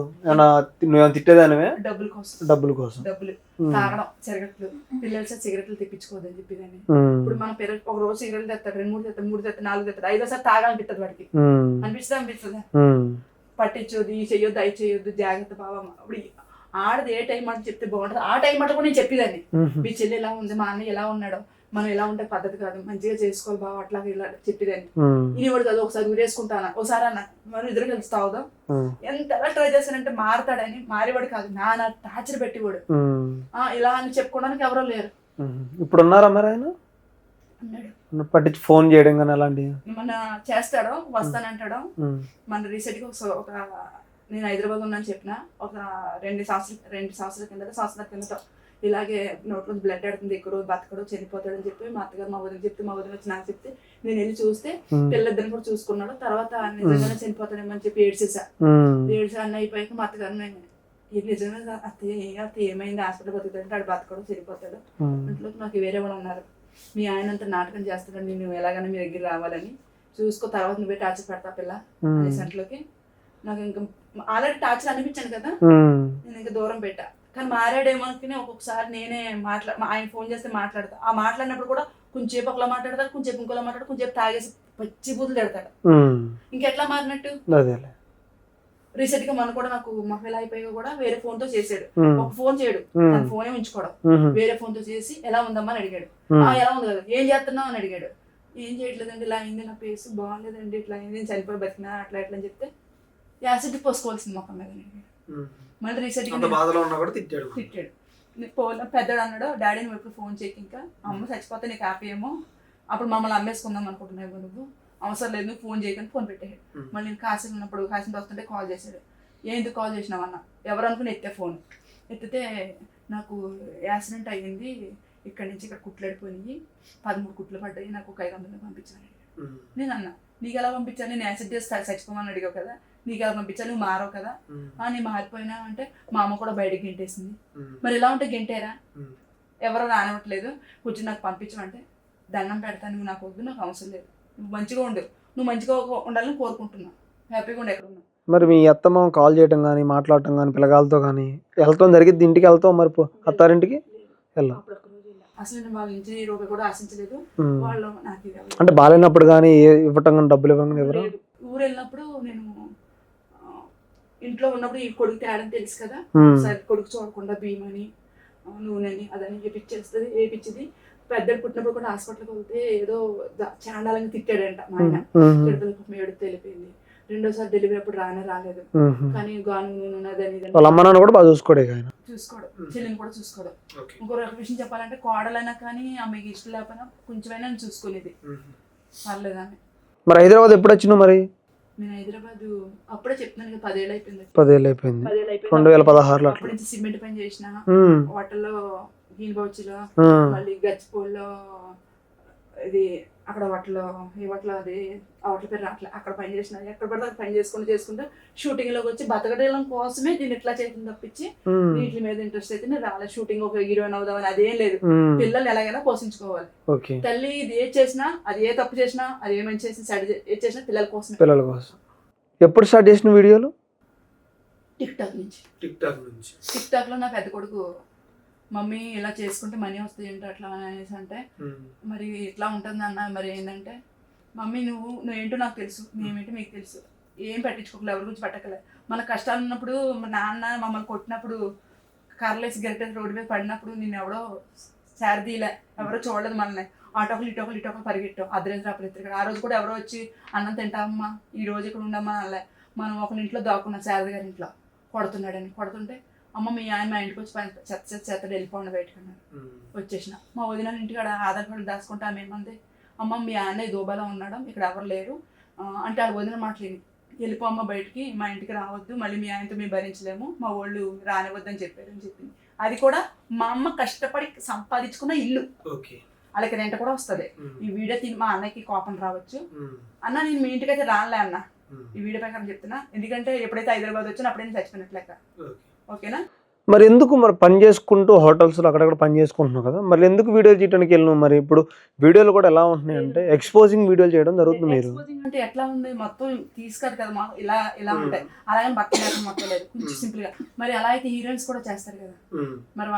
తిట్టేదానివే డబ్బులు కోసం డబ్బులు తాగడం, సిగరెట్లు, పిల్లలు సిగరెట్లు తెప్పించుకోవద్దని చెప్పేదాన్ని. ఇప్పుడు మన పిల్లలు ఒక రోజు సిగరెట్లు తెస్తాడు, 2 3 తెస్తాడు, 3 తెస్తాడు, 4 తెస్తాడు, 5ఓసారి తాగాలనిపిస్తుంది వాడికి. అనిపిస్తుందా? పట్టించొద్దు, ఈ చెయ్యొద్దు, అవి చెయ్యొద్దు, జాగ్రత్త బాబా. ఇప్పుడు ఆడది ఏ టైం అంటే చెప్తే బాగుంటుంది ఆ టైం అంటే కూడా నేను చెప్పేదాన్ని. మీ చెల్లి ఎలా ఉంది, మా అన్న ఎలా ఉన్నాడో, మనం ఎలా ఉంటే పద్ధతి కాదు, మంచిగా చేసుకోవాలి బాబా, అట్లా ఇలా చెప్పేదాన్ని. ఇనివాడు కదా ఒకసారి ఊరేసుకుంటానా, ఒకసారి అన్న మనం ఇద్దరు కలిసి తాగుదాం. ఎంత ఎలా ట్రై చేస్తానంటే మారతాడని. మారేవాడు కాదు, నా టార్చర్ పెట్టేవాడు. ఇలా అని చెప్పుకోవడానికి ఎవరో లేరు. ఇప్పుడు ఉన్నారా మరి ఆయన? పట్టించి ఫోన్ చేయడం కానీ అలాంటివి మన చేస్తాడో, వస్తానంటాడో. మన రీసెంట్ గా ఒక నేను హైదరాబాద్ ఉన్నాను చెప్పిన ఒక 2 సంవత్సరాల కిందట ఇలాగే నోట్లో బ్లడ్ ఆడుతుంది, ఎక్కువ బతకడు చనిపోతాడని చెప్పి మా అత్తగారు మా వదిన చెప్తే, మా వదిన వచ్చి నాకు చెప్తే నేను వెళ్ళి చూస్తే పిల్లలిద్దరిని కూడా చూసుకున్నాడు. తర్వాత నిజంగానే చనిపోతాడేమో అని చెప్పి ఏడ్చేసా అన్న అయిపోయాక మా అత్తగారు ఇది నిజంగా అత్త ఏమైంది, హాస్పిటల్ బతుకుతాడంటే ఆడు బతకడు చనిపోతాడు, ఇంట్లో నాకు వేరే వాళ్ళు ఉన్నారు, మీ ఆయన అంత నాటకం చేస్తాడని నేను ఎలాగైనా మీ దగ్గర రావాలని చూసుకో, తర్వాత నువ్వే టార్చర్ పెడతా పిల్ల అనేసి అంట్లోకి నాకు ఇంకా ఆల్రెడీ టార్చర్ అనిపించాను కదా, నేను ఇంకా దూరం పెట్టా. కానీ మారాడేమో అనుకుని ఒక్కొక్కసారి నేనే ఆయన ఫోన్ చేస్తే మాట్లాడతా, ఆ మాట్లాడినప్పుడు కూడా కొంచెంసేపు ఒకలా మాట్లాడతాడు, కొంచెంసేపు ఇంకోలా మాట్లాడు, కొంచెంసేపు తాగేసి పచ్చి బూతులు తిడతాడు. ఇంకెట్లా మారినట్టు రీసెంట్ గా మన కూడా నాకు మహిళ అయిపోయి కూడా వేరే ఫోన్ తో చేసాడు, ఒక ఫోన్ చేయడు, తన ఫోనే ఉంచుకోవడం, వేరే ఫోన్ తో చేసి ఎలా ఉందమ్మా అని అడిగాడు, ఎలా ఉంది కదా ఏం చేస్తున్నావు అని అడిగాడు, ఏం చేయట్లేదండి ఇలా అయింది, నా పేసు బాగాలేదండి, ఇట్లా అయింది, నేను చనిపోయి బతికినా అట్లా ఎట్లా అని చెప్తే యాసిడ్ పోసుకోవాల్సింది మొక్కం మీద అడిగాడు. మళ్ళీ రీసెంట్ గా తిట్టాడు. పెద్దడు అన్నాడు, డాడీ నువ్వు ఎప్పుడు ఫోన్ చేయక, ఇంకా అమ్మ చచ్చిపోతే నీకు హ్యాపీ ఏమో, అప్పుడు మమ్మల్ని అమ్మేసుకుందాం అనుకుంటున్నావు నువ్వు, అవసరం లేదు నువ్వు ఫోన్ చేయకని ఫోన్ పెట్టాడు. మళ్ళీ నేను కాశీ ఉన్నప్పుడు కాశీ వస్తుంటే కాల్ చేశాడు, ఏంటి కాల్ చేసినావు అన్న, ఎవరు అనుకుని ఎత్తే ఫోన్ ఎత్తితే నాకు యాక్సిడెంట్ అయ్యింది, ఇక్కడి నుంచి ఇక్కడ కుట్లడిపోయి 13 కుట్లు పడ్డాయి, నాకు ఒక 500 పంపించాను. నేను అన్నా నీకు ఎలా పంపించాను, నేను యాసిడ్ చేస్తే చచ్చిపోమని అడిగావు కదా, నీకు ఎలా పంపించాను, నువ్వు మారవు కదా, నీ మారిపోయినా అంటే మా అమ్మ కూడా బయటకు గెంటేసింది, మరి ఇలా ఉంటే గెంటేరా, ఎవరో రానివ్వట్లేదు, కొంచెం నాకు పంపించమంటే దండం పెడతాను, నువ్వు నాకు వద్దు, నాకు అవసరం లేదు, నువ్వు మంచిగా ఉండు, నువ్వు మంచిగా ఉండాలని కోరుకుంటున్నావు, హ్యాపీగా ఉండి ఎక్కడ ఉన్నావు. మరి మీ అత్తమ్మ కాల్ చేయటం కానీ మాట్లాడటం కానీ పిల్లగాలతో కానీ వెళ్తాం జరిగింది, ఇంటికి వెళ్తాం మరి అత్తారింటికి వెళ్ళాం, అసలు నేను వాళ్ళ నుంచి రూపాయి కూడా ఆశించలేదు, వాళ్ళు నాకు అంటే బాగాలేనప్పుడు కానీ ఇవ్వటం కానీ డబ్బులు ఇవ్వడం ఎవరు, ఊరు వెళ్ళినప్పుడు నేను ఇంట్లో ఉన్నప్పుడు ఈ కొడుకు తేడని తెలుసు కదా, సరే కొడుకు చూడకుండా బియ్యమని నూనెని అదని వేపించింది. పెద్దడు పుట్టినప్పుడు కూడా హాస్పిటల్కి వెళ్తే ఏదో చాండాలని తిట్టాడంట మా ఆయన, ఏడుపు తెలిపింది. రెండోసారి డెలివరీ అప్పుడు రాలేదు, కానీ గాను నూనె అదని చూసుకోడు, చెల్లిని కూడా చూసుకోడు. ఇంకో విషయం చెప్పాలంటే కోడలైనా కానీ ఆమెకి ఇష్టం లేకపోయినా కొంచెమైనా చూసుకునేది, పర్లేదని. మరి హైదరాబాద్ ఎప్పుడు వచ్చినావు మరి? నేను హైదరాబాద్ అప్పుడే చెప్తున్నాను, 10 ఏళ్ళు అయిపోయింది. 10 ఏళ్ళు అయిపోయింది 2016లో. అప్పటి నుంచి సిమెంట్ పని చేసిన, హోటల్లో గీన్ బౌచిలో, మళ్ళీ గచ్చిపోల్లో ఇది అక్కడ హోటల్ అది ఆ హోటల్ పేరు రావట్లే, అక్కడ పని చేసిన, ఎక్కడ పడితే పని చేసుకుంటూ షూటింగ్ లోకి వచ్చి బతకడం కోసమే దీన్ని ఇట్లా చేసింది తప్పించి వీటి మీద ఇంట్రెస్ట్ అయితే నేను రాలేదు. షూటింగ్ ఒక హీరోయిన్ అవుదామని అదేం లేదు, పిల్లల్ని ఎలాగైనా పోషించుకోవాలి. తల్లి ఇది ఏ చేసినా, అది ఏ తప్పు చేసినా, అది ఏ మంచి చేసినా, ఏ చేసినా పిల్లల కోసం. ఎప్పుడు స్టార్ట్ చేసిన వీడియోలు? టిక్ టాక్ లో నా పెద్ద కొడుకు మమ్మీ ఇలా చేసుకుంటే మనీ వస్తాయి ఏంటో అట్లా అనేసి అంటే, మరి ఇట్లా ఉంటుంది అన్న, మరి ఏంటంటే మమ్మీ నువ్వు ఏంటో నాకు తెలుసు, మేమేంటో మీకు తెలుసు, ఏం పట్టించుకోకలేదు, ఎవరి గురించి పట్టకలేదు. మన కష్టాలు ఉన్నప్పుడు మా నాన్న మమ్మల్ని కొట్టినప్పుడు కర్రలేసి గరిటేసి రోడ్డు మీద పడినప్పుడు నేను ఎవడో శారదీలే, ఎవరో చూడలేదు మనల్ని, ఆటోకులు ఇటోకులు పరిగెట్టాం, అర్ధరాత్రి అప్పుడు ఆ రోజు కూడా ఎవరో వచ్చి అన్నం తింటామమ్మా ఈ రోజు ఇక్కడ ఉండమ్మా అలా, మనం ఒకరి ఇంట్లో దాక్కున్నాం, శారద గారి ఇంట్లో కొడుతున్నాడని, కొడుతుంటే అమ్మ మీ ఆయన మా ఇంటికి వచ్చి చెత్త వెళ్ళిపోండి బయటకున్నాడు. వచ్చేసిన మా వదిన ఇంటికాడ ఆధార్ కార్డు దాచుకుంటే ఆమె ఏమంది, అమ్మ మీ ఆయన దోబాలో ఉన్నాడు, ఇక్కడ ఎవరు లేరు అంటే ఆ వదిన మాట్లాడి వెళ్ళిపోమ్మ బయటికి, మా ఇంటికి రావద్దు, మళ్ళీ మీ ఆయనతో మేము భరించలేము, మా వాళ్ళు రానివద్దని చెప్పారని చెప్పింది. అది కూడా మా అమ్మ కష్టపడి సంపాదించుకున్న ఇల్లు, వాళ్ళకి రెంట కూడా వస్తుంది. ఈ వీడియో తిని మా అన్నకి కోపం రావచ్చు, అన్న నేను మీ ఇంటికి అయితే రానులే అన్న, ఈ వీడియో ప్రకారం చెప్తున్నా, ఎందుకంటే ఎప్పుడైతే హైదరాబాద్ వచ్చానో అప్పుడే నేను చచ్చిపోయినట్లేక, ఓకేనా. మరి ఎందుకు మరి పని చేసుకుంటూ హోటల్స్లో అక్కడక్కడ పని చేసుకుంటున్నావు కదా, మరి ఎందుకు వీడియో చేయడానికి వెళ్ళినావు? మరి ఇప్పుడు వీడియోలు కూడా ఎలా ఉంటున్నాయి అంటే ఎక్స్పోజింగ్ వీడియోలు చేయడం జరుగుతుంది. మీరు అంటే ఎట్లా ఉంది మొత్తం తీసుకారు కదా, ఇలా ఉంటాయి, అలాగే బట్టలు మొత్తం లేదు, కొంచెం సింపుల్ గా. మరి అలా అయితే హీరోయిన్స్ కూడా చేస్తారు కదా, మరి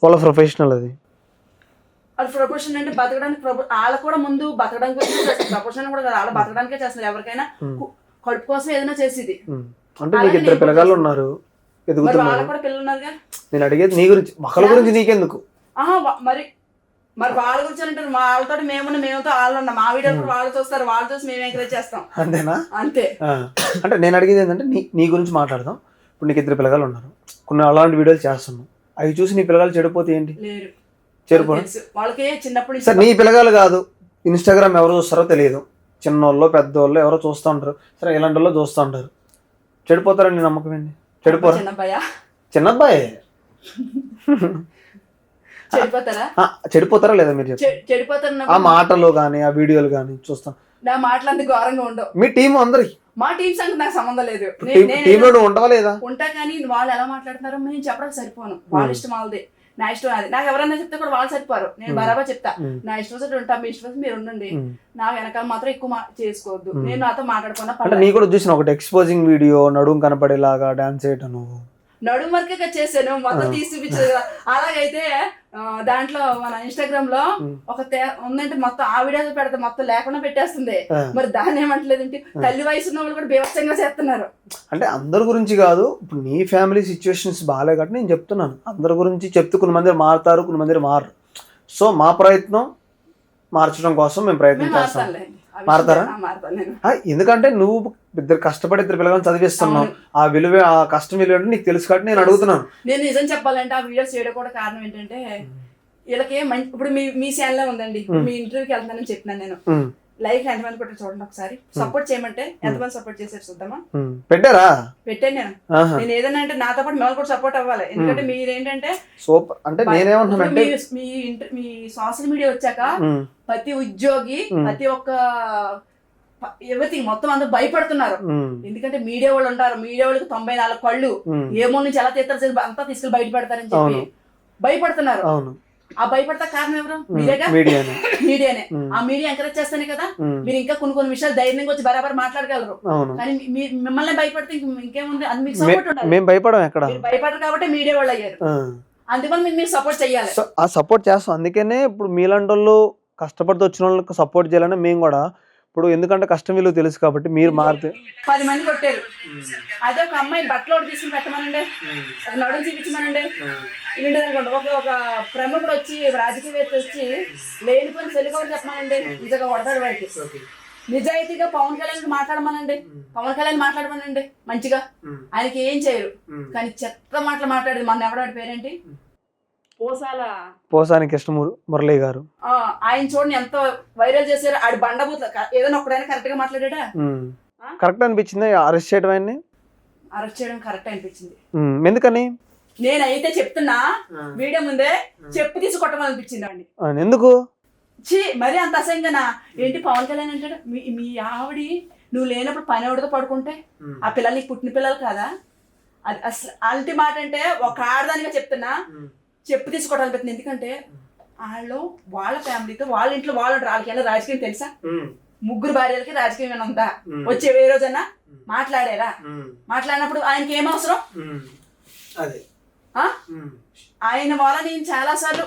వాళ్ళ ప్రొఫెషనల్ అది, వాళ్ళు ప్రొఫెషన్ అంటే బతకడానికి, వాళ్ళ కూడా ముందు బతకడానికి చేస్తారు, ప్రొఫెషన్ కూడా కదా, వాళ్ళ బతకడానికే చేస్తారు. ఎవరికైనా కడుపు కోసం ఏదైనా చేసేది. అంటే నీకు 2 పిల్లగాళ్ళు ఉన్నారు, నేను అడిగేది నీ గురించి, ఒకళ్ళ గురించి నీకెందుకు? మరి వాళ్ళ గురించి అంటే వాళ్ళతో మేముతో వాళ్ళు ఉన్నాం, మా వీడియో వాళ్ళు చూస్తారు, వాళ్ళు చూసి మేము ఎంకరేజ్ చేస్తాం, అంతేనా? అంతే. అంటే నేను అడిగేది ఏంటంటే నీ గురించి మాట్లాడదాం. ఇప్పుడు నీకు 2 పిల్లగాళ్ళు ఉన్నారు, కొన్ని అలాంటి వీడియోలు చేస్తున్నాం, అవి చూసి నీ పిల్లగాళ్ళు చెడిపోతే ఏంటి? చెడిపోయి వాళ్ళకి చిన్నప్పుడు సరే నీ పిల్లగాళ్ళు కాదు, ఇన్స్టాగ్రామ్ ఎవరు చూస్తారో తెలియదు, చిన్నోళ్ళు పెద్దోళ్ళు ఎవరో చూస్తూ ఉంటారు, సరే ఇలాంటి వాళ్ళు చూస్తూ ఉంటారు, చెడిపోతారని నమ్మకం ఏంటి? చెడిపోరా? చిన్నబ్బాయా? చిన్నబ్బాయే చెడిపోతారా? చెడిపోతారా లేదా మీరు చెప్పండి. చెడిపోతారు. ఆ మాటలు కానీ ఆ వీడియోలు కానీ చూస్తాం. నా మాటలు అంత ఘోరంగా ఉండవు. మీ టీం అందరికి మా టీం సంగతి నాకు సంబంధం లేదు. టీంలో ఉండవా లేదా? ఉంటా కానీ వాళ్ళు ఎలా మాట్లాడుతున్నారో నేను చెప్పడానికి సరిపోను. వాళ్ళ ఇష్టం వాళ్ళది, నా ఇష్టం అది. నాకు ఎవరన్నా చెప్తే కూడా వాళ్ళు సరిపోరు. నేను బరాబర్ చెప్తా, నా ఇష్టం వచ్చి ఉంటా, మీ ఇష్టం వచ్చి మీరు ఉండండి, నా వెనకాల మాత్రం ఎక్కువ చేసుకోవద్దు, నేను నాతో మాట్లాడుకున్నా. అంటే నీ కూడా చూసిన ఒకటి ఎక్స్పోజింగ్ వీడియో, నడుము కనపడేలాగా డాన్స్ చేయటం. నువ్వు నడుము వరకే చేశాను, మొత్తం తీసి చూపించదు కదా. అలాగైతే దాంట్లో మన ఇన్స్టాగ్రామ్ లో ఒక ఉందంటే మొత్తం ఆ వీడియోస్ పెడితే మొత్తం లేకుండా పెట్టేస్తుంది. మరి దాన్ని ఏమంటలేదంటే తల్లి వయసు ఉన్న వాళ్ళు కూడా బీభత్సంగా చేస్తున్నారు. అంటే అందరి గురించి కాదు, ఇప్పుడు నీ ఫ్యామిలీ సిచ్యువేషన్స్ బాగాలే కాబట్టి నేను చెప్తున్నాను. అందరి గురించి చెప్తూ కొన్ని మంది మారుతారు, కొన్ని మంది మారరు. సో మా ప్రయత్నం మార్చడం కోసం మేము ప్రయత్నం చేస్తాం. మారతారా? ఎందుకంటే నువ్వు ఇద్దరు కష్టపడి ఇద్దరు పిల్లలను చదివిస్తున్నావు. ఆ విలువ, ఆ కష్టం విలువ అంటే నీకు తెలుసు కాబట్టి నేను అడుగుతున్నాను. నేను నిజం చెప్పాలంటే ఆ వీడియోస్ చేయడం కూడా కారణం ఏంటంటే వీళ్ళకి ఇప్పుడు మీ ఛానల్ ఉందండి, మీ ఇంటర్వ్యూకి వెళ్తానని చెప్పినాను నేను. లైక్ ఎంతమంది కొట్టారు చూడండి ఒకసారి, సపోర్ట్ చేయమంటే ఎంతమంది సపోర్ట్ చేశారు చూద్దామా? పెట్టారా? పెట్టాను నేను ఏదైనా అంటే నాతో పాటు మేము కూడా సపోర్ట్ అవ్వాలి. ఎందుకంటే మీరేంటంటే సూపర్. అంటే నేనేమంటున్నానంటే మీ సోషల్ మీడియా వచ్చాక ప్రతి ఉద్యోగి, ప్రతి ఒక్క ఎవరికి మొత్తం అందరూ భయపడుతున్నారు. ఎందుకంటే మీడియా వాళ్ళు ఉంటారు, మీడియా వాళ్ళకి 94 కళ్ళు, ఏమో నుంచి ఎలా తీస్తారు అంతా తీసుకెళ్ళి బయట పెడతారని చెప్పి భయపడుతున్నారు. ఆ భయపడతా కారణం ఎవరు? మీడియానే. ఆ మీడియా ఎంకరేజ్ చేస్తానే కదా మీరు ఇంకా కొన్ని విషయాలు ధైర్యంగా వచ్చి బరాబర్ మాట్లాడగలరు. కానీ మిమ్మల్ని భయపడితే ఇంకేముంది? అది మీకు సపోర్ట్ ఉండాలి. మేము భయపడం ఎక్కడ? భయపడరు కాబట్టి మీడియా వాళ్ళు అయ్యారు. అందుకని మీరు సపోర్ట్ చేయాలి. ఆ సపోర్ట్ చేస్తాం. అందుకనే ఇప్పుడు మీలాంటి వాళ్ళు కష్టపడుతూ వచ్చిన వాళ్ళకి సపోర్ట్ చేయాలని మేము కూడా. ఇప్పుడు ఎందుకంటే కష్టం విలువ తెలుసు కాబట్టి మీరు మారితే 10 మంది కొట్టారు. అదే ఒక అమ్మాయి బట్టలు తీసుకుని పెట్టమనండి, నడుము చూపించమనండి, అనుకోండి. ఒక ప్రముఖుడు వచ్చి, రాజకీయవేత్త వచ్చి లేనిపోయిన సెలికవర్ చెప్పమనండి, నిజంగా కొడతాడు వాడికి. నిజాయితీగా పవన్ కళ్యాణ్ మాట్లాడమనండి, పవన్ కళ్యాణ్ మాట్లాడమనండి మంచిగా, ఆయనకి ఏం చేయరు. కానీ చెత్త మాటలు మాట్లాడేది మన ఎవడాడి పేరేంటి? పోసాని కృష్ణమురళి గారు. ఆయన చూడండి ఎంత వైరల్ చేశారు. ఆడి బండబూత ఏదైనా ఒకడైనా కరెక్ట్ గా మాట్లాడా? కరెక్ట్ అనిపించింది అరెస్ట్ చేయడం. ఆయన్ని అరెస్ట్ చేయడం కరెక్ట్ అనిపించింది. ఎందుకని? నేనైతే చెప్తున్నా, వీడియో ముందే చెప్పు తీసి కొట్టమనిపించింది అండి. ఎందుకు? మరి అంత అసహ్యంగానా ఏంటి? పవన్ కళ్యాణ్ అంటాడు మీ ఆవిడి నువ్వు లేనప్పుడు పని ఎవడితో పడుకుంటే ఆ పిల్లలు పుట్టిన పిల్లలు కాదా? అది అసలు అలాంటి మాట అంటే ఒక ఆడదానిగా చెప్తున్నా చెప్పు తీసుకోవడానికి పెట్టింది. ఎందుకంటే వాళ్ళ ఫ్యామిలీతో వాళ్ళ ఇంట్లో వాళ్ళకి రాజకీయం తెలుసా? 3 భార్యలకి రాజకీయం ఏమైనా ఉందా? వచ్చే ఏ రోజన్నా మాట్లాడారా? మాట్లాడినప్పుడు ఆయనకి ఏం అవసరం? ఆయన వల్ల నేను చాలా సార్లు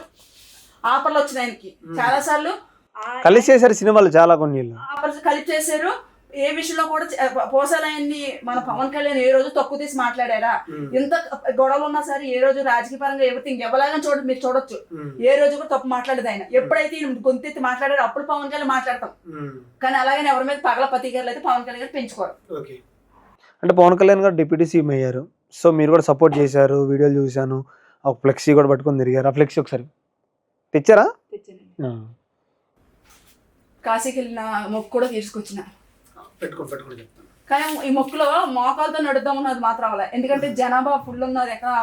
ఆఫర్లు వచ్చినాయి ఆయనకి, చాలా సార్లు కలిసి చేశారు సినిమాలు, చాలా కొన్ని ఆఫర్స్ కలిసి చేశారు. ఏ విషయంలో కూడా పోసాలయన్ని మన పవన్ కళ్యాణ్ ఏ రోజు తక్కువ తీసి మాట్లాడారా? ఇంత గొడవలు ఉన్నా సరే ఏ రోజు రాజకీయ పరంగా ఎవరిథింగ్ ఎవరైనా మీరు చూడొచ్చు, ఏ రోజు కూడా తప్పు మాట్లాడేది ఆయన. ఎప్పుడైతే గొంతెత్తి మాట్లాడారో అప్పుడు పవన్ కళ్యాణ్ మాట్లాడతాం. కానీ అలాగే ఎవరి మీద పగల పతిగారులు అయితే పవన్ కళ్యాణ్ గారు పెంచుకోరు. అంటే పవన్ కళ్యాణ్ గారు డిప్యూటీ సీఎం అయ్యారు. సో మీరు కూడా సపోర్ట్ చేశారు, వీడియోలు చూశాను. ఒక ఫ్లెక్సీ కూడా పట్టుకొని తిరిగారు. ఆ ఫ్లెక్సీ ఒకసారి తెచ్చారా? కాశీకి వెళ్ళిన మొక్కు కూడా తీసుకొచ్చిన. కానీ ఈ మొక్కులో మోకాలతో నడుద్దాం ఉన్నది మాత్రం అవ్వాలి. ఎందుకంటే జనాభా ఫుల్ ఉన్నది, ఎక్కడ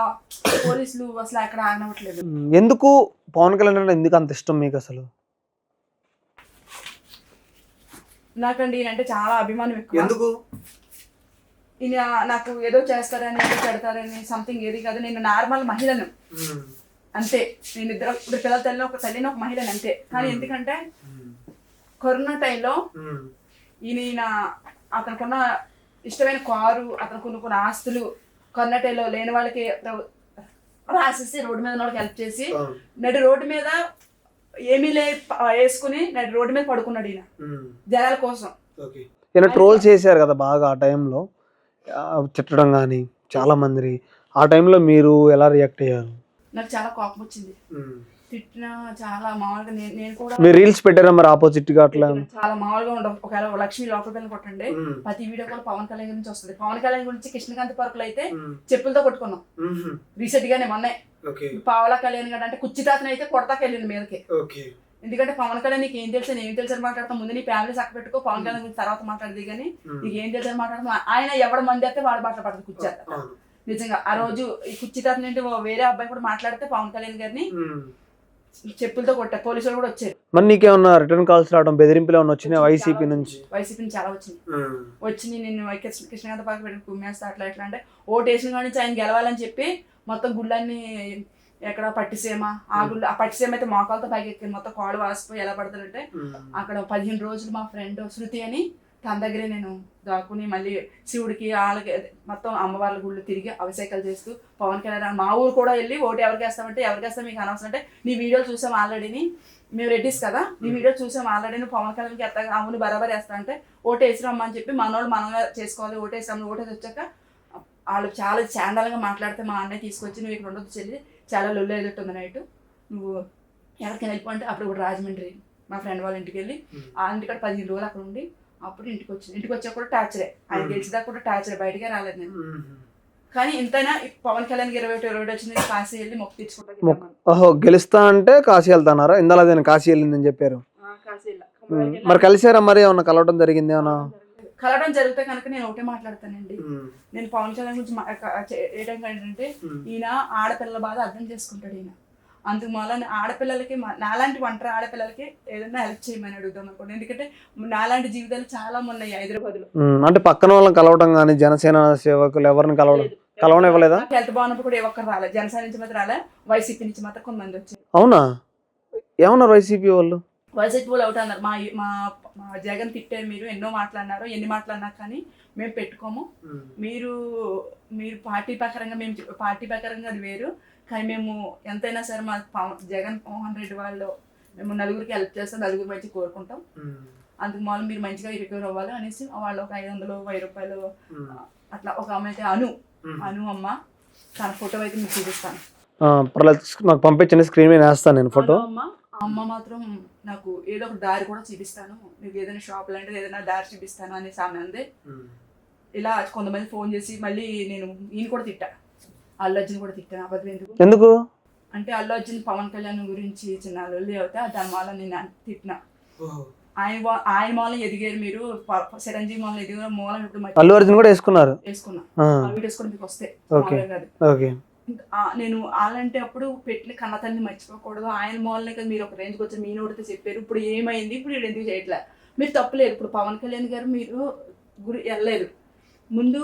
పోలీసులు అసలు ఎక్కడ ఆగనవట్లేదు. ఎందుకు పవన్ కళ్యాణ్ అంటే ఎందుకు అంత ఇష్టం మీకు అసలు? నాకండి ఈయనంటే చాలా అభిమానం ఎక్కువ. ఎందుకు? ఈయన నాకు ఏదో చేస్తారని, ఏదో పెడతారని సంథింగ్ ఏది కాదు. నేను నార్మల్ మహిళను అంతే. నేను ఇప్పుడు పిల్లల తల్లిని ఒక మహిళను అంతే. కానీ ఎందుకంటే కరోనా టైంలో ఈయన అతనుకున్న ఇష్టమైన కారు, అతను కొన్ని ఆస్తులు కరోనా టైంలో లేని వాళ్ళకి రాసేసి రోడ్డు మీద వాళ్ళకి హెల్ప్ చేసి నడి రోడ్డు మీద ఏమీ వేసుకుని నడి రోడ్డు మీద పడుకున్నాడు ఈయన జనాల కోసం. ఈయన ట్రోల్ చేశారు కదా బాగా ఆ టైంలో, తిట్టడం కానీ చాలా మంది. ఆ టైంలో మీరు ఎలా రియాక్ట్ అయ్యారు? నాకు చాలా కోపం వచ్చింది. తిట్టిన చాలా మామూలుగా నేను కూడా మీరు రీల్స్ పెట్టారా మరి ఆపోజిట్ గా? అట్లా చాలా మామూలుగా ఉండవు. ఒకవేళ లక్ష్మి లోపల పిల్లలు కొట్టండి, ప్రతి వీడియో కూడా పవన్ కళ్యాణ్ గురించి వస్తుంది. పవన్ కళ్యాణ్ గురించి కృష్ణకాంత్ పార్కులు అయితే చెప్పులతో కొట్టుకున్నాం రీసెంట్ గానే. మొన్నే పావలా కళ్యాణ్ గడ అంటే కుర్చీ తాతని అయితే కొడతాకి వెళ్ళింది మీదకి. ఎందుకంటే పవన్ కళ్యాణ్ నీకు ఏం తెలుసు నేను తెలుసు అని మాట్లాడతాం, ముందు నీ ఫ్యామిలీ చక్క పెట్టుకో, పవన్ కళ్యాణ్ గురించి తర్వాత మాట్లాడదు కానీ నీకు ఏం తెలుసు అని మాట్లాడతాం. ఆయన ఎవడ మంది అయితే వాడు బాటలు పడుతుంది కూర్చేస్తారు. నిజంగా ఆ రోజు ఈ కుర్చీతాత నుండి వేరే అబ్బాయి కూడా మాట్లాడితే పవన్ కళ్యాణ్ గారిని చెప్పులతో కొట్టారు, పోలీసులు కూడా వచ్చారు. మరి నీకేమన్నా రిటర్న్ కాల్స్ రావడం, బెదిరింపులు ఏమన్నా వచ్చినాయి వైసీపీ నుంచి? వైసీపీ నుంచి చాలా వచ్చింది నేను కృష్ణకాంత పాక పెట్టి కుమ్మేస్తా అట్లా ఎట్లా అంటే ఓటు వేసిన కాడి నుంచి ఆయన గెలవాలని చెప్పి మొత్తం గుళ్ళన్నీ ఎక్కడ పట్టిసీమ, ఆ గుళ్ళు ఆ పట్టిసీమ అయితే మోకాలతో పైకి ఎక్కింది, మొత్తం కాళ్ళు వాసిపోయి ఎలా పడతారంటే అక్కడ 15 రోజులు మా ఫ్రెండ్ శృతి అని తన దగ్గరే నేను దాక్కుని మళ్ళీ శివుడికి వాళ్ళకి మొత్తం అమ్మవార్ల గుళ్ళు తిరిగి అభిషేకాలు చేస్తూ పవన్ కళ్యాణ్ మా ఊరు కూడా వెళ్ళి ఓటు ఎవరికి వేస్తామంటే ఎవరికి వేస్తాం మీకు అనవసరం అంటే నీ వీడియోలు చూసాం ఆల్రెడీని, మేము రెడ్డిస్ కదా నీ వీడియో చూసాం ఆల్రెడీ, నువ్వు పవన్ కళ్యాణ్కి ఎత్తా అవును బరాబర్ వేస్తా అంటే ఓటు వేసిరమ్మా అని చెప్పి మనోళ్ళు మనంగా చేసుకోవాలి, ఓటు వేసాము. ఓటు వేసి వచ్చాక వాళ్ళు చాలా చాండాలుగా మాట్లాడితే మా అన్నయ్య తీసుకొచ్చి నువ్వు ఇక్కడ ఉండొద్దు చెల్లి చాలా లొల్లు ఎదుగుతుంది నైట్, నువ్వు ఎవరికైనా వెళ్ళిపోంటే అప్పుడు కూడా రాజమండ్రి మా ఫ్రెండ్ వాళ్ళ ఇంటికి వెళ్ళి ఆ ఇంటికాడ 15 రోజులు అక్కడ ఉండి అప్పుడు ఇంటికి వచ్చా కూడా టార్చరే, ఆయన గెలిచిదాకా కూడా టార్చరే, బయటకే రాలేదు నేను. కానీ ఇంతైనా పవన్ కళ్యాణ్ 21 వచ్చింది, కాశీ వెళ్ళి మొక్కు తెచ్చుకుంటా. ఓహో గెలుస్తా అంటే కాశీ వెళ్తున్నారా? ఇందాల నేను కాశీ వెళ్ళిందని చెప్పారు. మరి కలిసారా? మరి ఏమన్నా కలవడం జరిగింది? ఏమన్నా కలవడం జరిగితే కనుక నేను ఒకటే మాట్లాడతానండి, నేను పవన్ కళ్యాణ్ గురించి ఏంటంటే ఏంటంటే ఈయన ఆడపిల్లల బాధ అర్థం చేసుకుంటాడు ఈయన, అందుకు మళ్ళీ ఆడపిల్లలకి నాలాంటి ఒంటరి ఆడపిల్లలకి ఏదైనా హెల్ప్ చేయమని అడుగుదాం అనుకోండి. ఎందుకంటే నాలాంటి జీవితాలు చాలా ఉన్నాయి హైదరాబాద్ లో. అంటే పక్కన వాళ్ళని కలవడం కానీ జనసేన సేవకులు ఎవరిని కలవనివ్వలేదా? హెల్త్ బాగున్నప్పుడు కూడా ఒక్కరు రాలేదు, జనసేన నుంచి మాత్రం రాలే, వైసీపీ నుంచి మాత్రం కొంతమంది వచ్చారు. అవునా? ఏమన్నారు వైసీపీ వాళ్ళు? వైసీపీ వాళ్ళు ఒకటి అన్నారు, మా జగన్ తిట్టారు, మీరు ఎన్నో మాట్లాడినారు, ఎన్ని మాట్లాడినా కానీ మేము పెట్టుకోము, మీరు పార్టీ ప్రకారంగా మేము పార్టీ ప్రకారంగా అది వేరు, కానీ మేము ఎంతైనా సరే మా జగన్మోహన్ రెడ్డి వాళ్ళు మేము నలుగురికి హెల్ప్ చేస్తాం, నలుగురు మంచి కోరుకుంటాం, అందుకు మాలు మీరు మంచిగా రికవర్ అవ్వాలి అనేసి వాళ్ళు ఒక 500, 1000 రూపాయలు అట్లా ఒక ఆమె అయితే అను అమ్మ తన ఫోటో అయితే మీకు చూపిస్తాను, నాకు పంపించండి, స్క్రీన్ మీద వేస్తాను నేను ఫోటో. అమ్మ మాత్రం నాకు ఏదో ఒక దారి కూడా చూపిస్తాను, మీకు ఏదైనా షాప్ లాంటిది ఏదైనా దారి చూపిస్తాను అనేసి ఆమె అందే. ఇలా కొంతమంది ఫోన్ చేసి మళ్ళీ నేను ఈయన కూడా తిట్టా, అల్లు అర్జున్ కూడా తిట్టాను. అబద్ధం ఎందుకు అంటే అల్లు అర్జున్ పవన్ కళ్యాణ్ గురించి చిన్న లొల్లి అవుతా దాని వల్ల నేను తిట్టినా, ఆయన మూలం ఎదిగారు మీరు, చిరంజీవి మూలం ఎదిగారు, మూలం ఇప్పుడు అల్లు అర్జున్ కూడా వేసుకున్నా వీడియోస్ కూడా మీకు వస్తాయి. నేను అలాంటి అప్పుడు పెట్టిన కన్నతల్ని మర్చిపోకూడదు, ఆయన మూలనే కదా మీరు ఒక రేంజ్కి వచ్చి మీ నోటితో చెప్పారు, ఇప్పుడు ఏమైంది, ఇప్పుడు వీడు ఎందుకు చేయట్లేదు, మీరు తప్పలేదు. ఇప్పుడు పవన్ కళ్యాణ్ గారు మీరు వెళ్ళలేదు, ముందు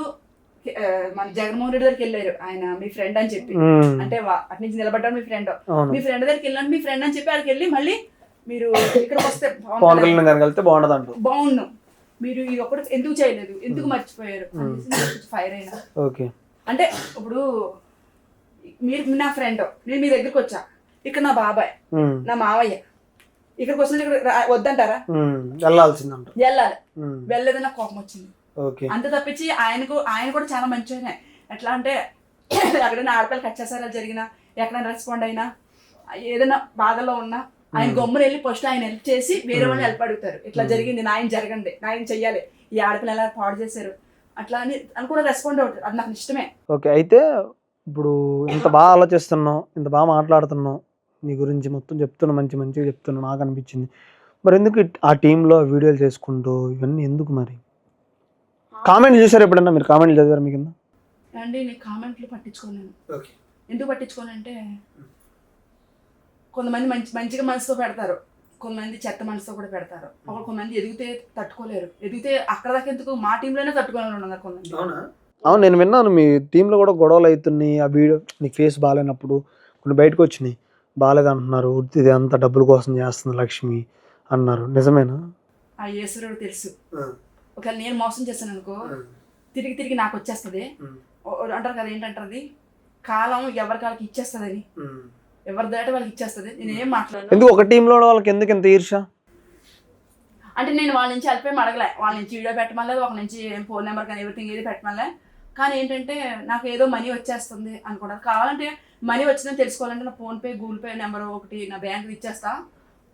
మన జగన్మోహన్ రెడ్డి దగ్గరికి వెళ్ళారు, ఆయన మీ ఫ్రెండ్ అని చెప్పి, అంటే అటు నుంచి నిలబడ్డారు మీ ఫ్రెండ్ దగ్గరికి వెళ్ళండి, మీ ఫ్రెండ్ అని చెప్పి అక్కడికి వెళ్ళి మళ్ళీ మీరు ఇక్కడికి వస్తే బాగుండు, మీరు ఇది ఒకటి ఎందుకు చేయలేదు, ఎందుకు మర్చిపోయారు ఫైర్ అయినా. అంటే ఇప్పుడు మీరు నా ఫ్రెండ్, నేను మీ దగ్గరికి వచ్చా, ఇక్కడ నా బాబాయ్ నా మావయ్య, ఇక్కడికి వస్తుంది, ఇక్కడ వద్దంటారా? వెళ్ళాలి, వెళ్ళలేదు నాకు కోపం వచ్చింది అంతే తప్పించి ఆయన కూడా చాలా మంచిగానే, ఎట్లా అంటే ఎక్కడైనా ఆడపిల్లకి అత్యాచారాలు జరిగినా, ఎక్కడైనా రెస్పాండ్ అయినా, ఏదైనా బాధలో ఉన్నా ఆయన గమ్మున వెళ్ళి ఫస్ట్ ఆయన హెల్ప్ చేసి వేరే వాళ్ళని హెల్ప్ అడుగుతారు, ఇట్లా జరిగింది నాయన జరగండి, నాయన చెయ్యాలి, ఈ ఆడపిల్ల ఎలా పాడు చేశారు అట్లా అని కూడా రెస్పాండ్ అవుతారు, అది నాకు ఇష్టమే. ఓకే, అయితే ఇప్పుడు ఇంత బాగా ఆలోచిస్తున్నావు, ఇంత బాగా మాట్లాడుతున్నావు, నీ గురించి మొత్తం చెప్తున్నా, మంచిగా చెప్తున్నావు, నాకు అనిపించింది. మరి ఎందుకు ఆ టీంలో వీడియోలు చేసుకుంటూ ఇవన్నీ ఎందుకు? మరి కామెంట్లు చూసారు ఎప్పుడన్నా? మీరు కామెంట్లు చదివారు మీ కింద? అండి నేను కామెంట్లు పట్టించుకోను, నేను ఎందుకు పట్టించుకోనంటే కొంతమంది మంచిగా మనసుతో పెడతారు, కొంతమంది చెత్త మనసుతో కూడా పెడతారు, కొంతమంది ఎదిగితే తట్టుకోలేరు, ఎదిగితే అక్కడ దాకా ఎందుకు మా టీంలోనే తట్టుకోలేరు ఉన్నారు కొంతమంది. అవును, నేను విన్నాను మీ టీంలో కూడా గొడవలు అవుతున్నాయి, ఆ వీడియో నీకు ఫేస్ బాగాలేనప్పుడు కొన్ని బయటకు వచ్చినాయి, బాగాలేదు అంటున్నారు, ఇది అంతా డబ్బుల కోసం చేస్తుంది లక్ష్మి అన్నారు, నిజమేనా? ఆ ఈశ్వరుడు తెలుసు, ఒకవేళ నేను మోసం చేశాను అనుకో తిరిగి నాకు వచ్చేస్తుంది, అంటారు కదా ఏంటంటారు అది కాలం ఎవరి కాళ్ళకి ఇచ్చేస్తుందని, ఎవరి దాట వాళ్ళకి ఇచ్చేస్తుంది. నేను ఏం మాట్లాడను. ఎందుకు ఒక టీంలో వాళ్ళకి ఎందుకు ఎంత ఈర్ష్య? అంటే నేను వాళ్ళ నుంచి హెల్ప్ ఏం అడగలే, వాళ్ళ నుంచి వీడియో పెట్టమలేదు, ఒక నుంచి ఫోన్ నెంబర్ కానీ ఎవ్రీథింగ్ ఏది పెట్టమలే, కానీ ఏంటంటే నాకు ఏదో మనీ వచ్చేస్తుంది అనుకుంటారు. కావాలంటే మనీ వచ్చిందని తెలుసుకోవాలంటే నా ఫోన్పే గూగుల్ పే నెంబర్ ఒకటి నా బ్యాంక్ ఇచ్చేస్తా,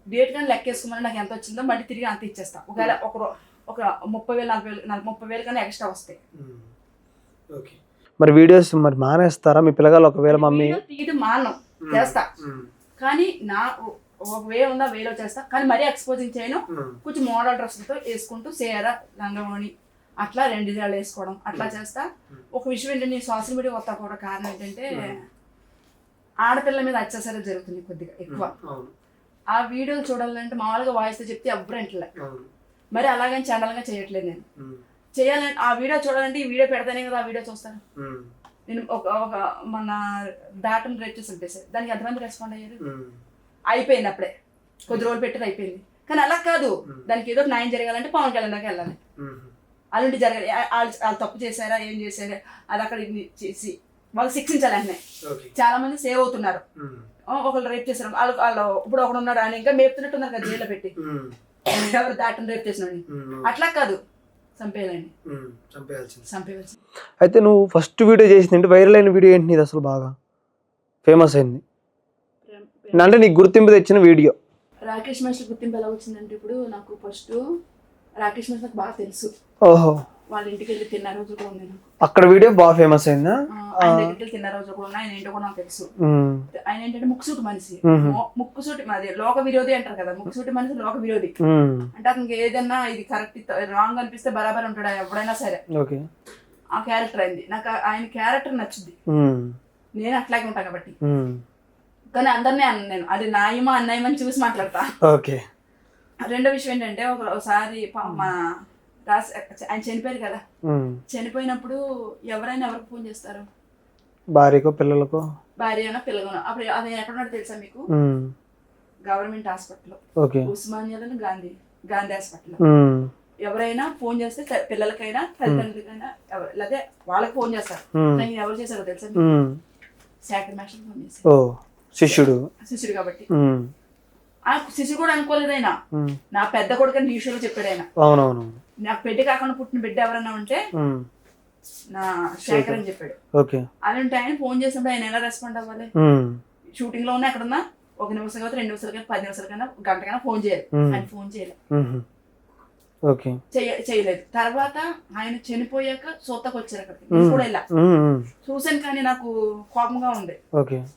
డేట్ కానీ లెక్క వేసుకోమని నాకు ఎంత వచ్చిందో మళ్ళీ తిరిగి అంత ఇచ్చేస్తా. ఒకవేళ ఒక 30,000 40,000 కన్నా ఎక్స్ట్రా వస్తాయి. మరి వీడియోస్ మరి మానేస్తారా మీ పిల్లగాళ్ళు? ఒకవేళ మమ్మీ తీయడం మానం చేస్తా, కానీ నా ఒక వే ఉందా వేలో చేస్తా, కానీ మరీ ఎక్స్పోజింగ్ చేయను. కొంచెం మోడల్ డ్రెస్లతో వేసుకుంటూ సేర లంగమోని అట్లా 2 డిజైన్లు వేసుకోవడం అట్లా చేస్తా. ఒక విషయం ఏంటంటే నేను సోషల్ మీడియా వస్తా కూడా కారణం ఏంటంటే ఆడపిల్ల మీద అత్యాచారం జరుగుతుంది కొద్దిగా ఎక్కువ. ఆ వీడియోలు చూడాలంటే మామూలుగా వాయిస్తో చెప్తే ఎవ్వరు ఇంటలే, మరి అలాగని ఛానల్గా చేయట్లేదు నేను. చేయాలంటే ఆ వీడియో చూడాలంటే ఈ వీడియో పెడతానే కదా ఆ వీడియో చూస్తాను నేను. ఒక మన దాటం రేట్ చేసి ఉంటేసారి దానికి ఎంతమంది రెస్పాండ్ అయ్యారు, అయిపోయింది అప్పుడే, కొద్ది రోజులు పెట్టేది అయిపోయింది. కానీ అలా కాదు, దానికి ఏదో న్యాయం జరగాలంటే పవన్ కళ్యాణ్ దాకా వెళ్ళాలి. అలాంటి జరగాలి, వాళ్ళు తప్పు చేశారా ఏం చేశారా అది అక్కడ చేసి వాళ్ళు శిక్షించాలి. అంటే చాలా మంది సేవ్ అవుతున్నారు. ఒకళ్ళు రేప్ చేశారు, వాళ్ళు ఇప్పుడు ఒకడు ఉన్నాడు ఆయన ఇంకా మేపుతున్నట్టు ఉన్నారు కదా జైల్లో పెట్టి, ఎవరు దాటం రేప్ చేసిన. అట్లా కాదు, చంపేయాలండి, చంపేయాల్సింది. అయితే నువ్వు ఫస్ట్ వీడియో చేసింది వైరల్ అయిన వీడియో ఏంటి నీది, అసలు బాగా ఫేమస్ అయింది అంటే నీకు గుర్తింపు తెచ్చిన వీడియో? రాకేష్ మాస్టర్ గుర్తింపు ఎలా వచ్చిందంటే, ఇప్పుడు నాకు ఫస్ట్ రాకేష్ మాస్టర్ నాకు బాగా తెలుసు. ఓహో, వాళ్ళ ఇంటికి వెళ్ళి తిన్న రోజు కూడా ఉంది నాకు. అక్కడ వీడియో బాగా ఫేమస్ అయిందా? ఆయన దగ్గరికి వెళ్ళి తిన్న రోజు కూడా ఉన్నాయి, ఆయన ఏంటో కూడా నాకు తెలుసు. ఆయన ఏంటంటే ముక్కుసూటి మనిషి, ముక్కుసూటి మాది లోక విరోధి అంటారు కదా, ముక్కుసూటి మనిషి లోక విరోధి. అంటే అతనికి ఏదైనా ఇది కరెక్ట్ రాంగ్ అనిపిస్తే బరాబర్ ఉంటాడు ఎవడైనా సరే. ఆ క్యారెక్టర్ అయింది నాకు, ఆయన క్యారెక్టర్ నచ్చుద్ది, నేను అట్లాగే ఉంటాను కాబట్టి. కానీ అందరినీ నేను అది న్యాయమా అన్యాయమని చూసి మాట్లాడతా. రెండో విషయం ఏంటంటే ఒకసారి మన ఆయన చనిపోయారు కదా, చనిపోయినప్పుడు ఎవరైనా ఎవరికి ఫోన్ చేస్తారు? భార్యకో పిల్లలకో. భార్య అయినా పిల్లలు. అప్పుడు అది ఎక్కడున్నాడు తెలుసా మీకు? గవర్నమెంట్ హాస్పిటల్, ఉస్మానియాలోని గాంధీ హాస్పిటల్. ఎవరైనా ఫోన్ చేస్తే పిల్లలకైనా తల్లిదండ్రులకైనా లేదా వాళ్ళకి ఫోన్ చేస్తారు. ఎవరు చేశారో తెలుసా? శాఖర్ మాస్టర్ ఫోన్ చేశారు. శిష్యుడు కాబట్టి ఆ శిష్యుడు కూడా అనుకోలేదు ఆయన, నా పెద్ద కొడుకు అని న్యూస్లో చెప్పాడు ఆయన. నాకు పెళ్లి కాకుండా పుట్టిన బిడ్డ ఎవరన్నా ఉంటే నా శేఖర్ అని చెప్పాడు. అలాంటి ఆయన ఫోన్ చేసినప్పుడు ఆయన ఎలా రెస్పాండ్ అవ్వాలి? షూటింగ్ లో ఉన్నా ఎక్కడున్నా 1 నిమిషం కాదు 2 నిమిషాలు కానీ 10 నిమిషాల కన్నా గంట కన్నా ఫోన్ చేయాలి. ఆయన ఫోన్ చేయలేదు. తర్వాత ఆయన చనిపోయాక సోతకు వచ్చారు అక్కడికి, నేను కూడా వెళ్ళా చూసాను. కానీ నాకు కోపంగా ఉంది,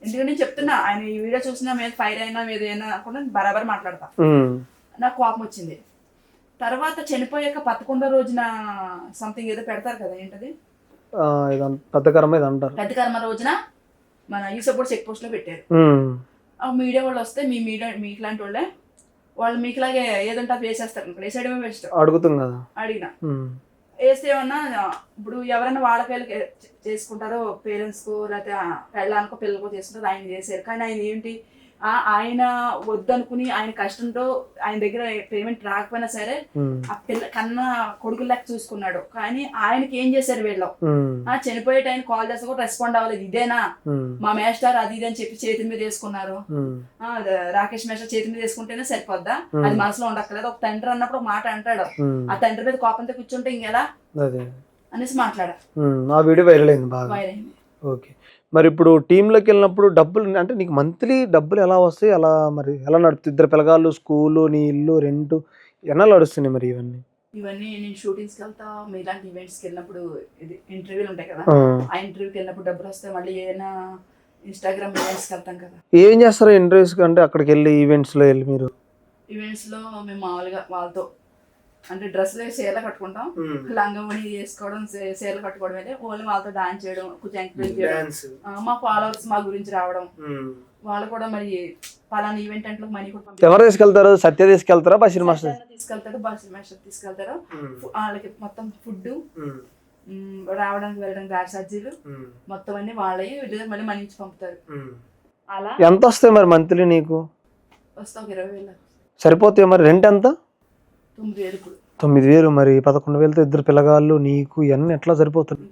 ఎందుకంటే నేను చెప్తున్నా ఆయన ఈ వీడియో చూసినా మీద ఫైర్ అయినా మీద అయినా కూడా బరాబర్ మాట్లాడతా. నాకు కోపం వచ్చింది. తర్వాత చనిపోయాక 11వ రోజున సంథింగ్ ఏదో పెడతారు కదా, ఏంటది పెద్ద కర్మ రోజున మన ఈసపోర్ట్ చెక్ పోస్ట్ లో పెట్టారు. మీడియా వాళ్ళు వస్తే మీకులాంటి వాళ్ళే వాళ్ళు మీకులాగే ఏదంటే అది వేసేస్తారు, ఇక్కడ వేసేయడమే వేస్ట్. అడిగిన వేస్తే ఏమన్నా ఇప్పుడు ఎవరైనా వాళ్ళ పేర్లు చేసుకుంటారో పేరెంట్స్ కు లేకపోతే పెళ్ళానికో పిల్లలకో చేసుకుంటారో ఆయన చేశారు. కానీ ఆయన ఏంటి ఆయన వద్దనుకుని ఆయన కష్టంతో ఆయన దగ్గర పేమెంట్ రాకపోయినా సరే ఆ పిల్ల కన్నా కొడుకు లెక్క చూసుకున్నాడు. కానీ ఆయనకి ఏం చేశారు వీళ్ళు, చనిపోయే టైం కాల్ చేస్తే కూడా రెస్పాండ్ అవ్వలేదు. ఇదేనా మా మేస్టర్ అది ఇది అని చెప్పి చేతి మీద వేసుకున్నారు. రాకేష్ మేస్టర్ చేతి మీద వేసుకుంటేనే సరిపోద్దా? అది మనసులో ఉండక్కర్లేదు. ఒక తండ్రి అన్నప్పుడు ఒక మాట అంటాడు, ఆ తండ్రి మీద కోపంతో కూర్చుంటే ఇంకెలా అనేసి మాట్లాడా. వైరల్ అయింది. మరి ఇప్పుడు టీంలోకి వెళ్ళినప్పుడు డబ్బులు అంటే నీకు మంత్లీ డబ్బులు ఎలా వస్తాయి, అలా మరి ఎలా నడుపుతుంది? 2 పిల్లగాళ్ళు, స్కూలు, నీ ఇల్లు, రెంట్ ఎలా నడుస్తున్నాయి మరి ఇవన్నీ నేను షూటింగ్స్కి వెళ్తా, మీలాంటి ఈవెంట్స్కి వెళ్ళినప్పుడు ఇంటర్వ్యూలు ఉంటాయి కదా, ఆ ఇంటర్వ్యూకి వెళ్ళినప్పుడు డబ్బులు వస్తాయి. మళ్ళీ ఏదైనా ఇన్స్టాగ్రామ్ ఈవెంట్స్కి వెళ్తాం కదా. ఏం చేస్తారు ఇంటర్వ్యూస్కి? అంటే అక్కడికి వెళ్ళి ఈవెంట్స్లో మీరు ఈవెంట్స్లో మేము మామూలుగా వాళ్ళతో అంటే డ్రెస్సులు చీరలు కట్టుకుంటాం, లంగమణి వేసుకోవడం, చీరలు కట్టుకోవడం అయితే ఓన్లీ వాళ్ళతో డాన్స్ చేయడం, కొంచెం ఎంకరేజ్ చేయడం, మా ఫాలోవర్స్ మా గురించి రావడం. వాళ్ళు కూడా మరి పలానా ఈవెంట్ అంటే మనీ కూడా ఎవరు తీసుకెళ్తారు? సత్య తీసుకెళ్తారా? బషీర్ మాస్టర్ తీసుకెళ్తారు, బషీర్ మాస్టర్ తీసుకెళ్తారు. వాళ్ళకి మొత్తం ఫుడ్, రావడానికి వెళ్ళడానికి బ్యాగ్ ఛార్జీలు మొత్తం అన్ని వాళ్ళవి, మళ్ళీ మనీ ఇచ్చి పంపుతారు. అలా ఎంత వస్తాయి మరి మంత్లీ నీకు? వస్తా 20,000 సరిపోతాయి. మరి రెంట్ ఎంత? 9,000. మరి 11,000తో 2 పిల్లగాళ్ళు నీకు ఇవన్నీ ఎట్లా సరిపోతుంది?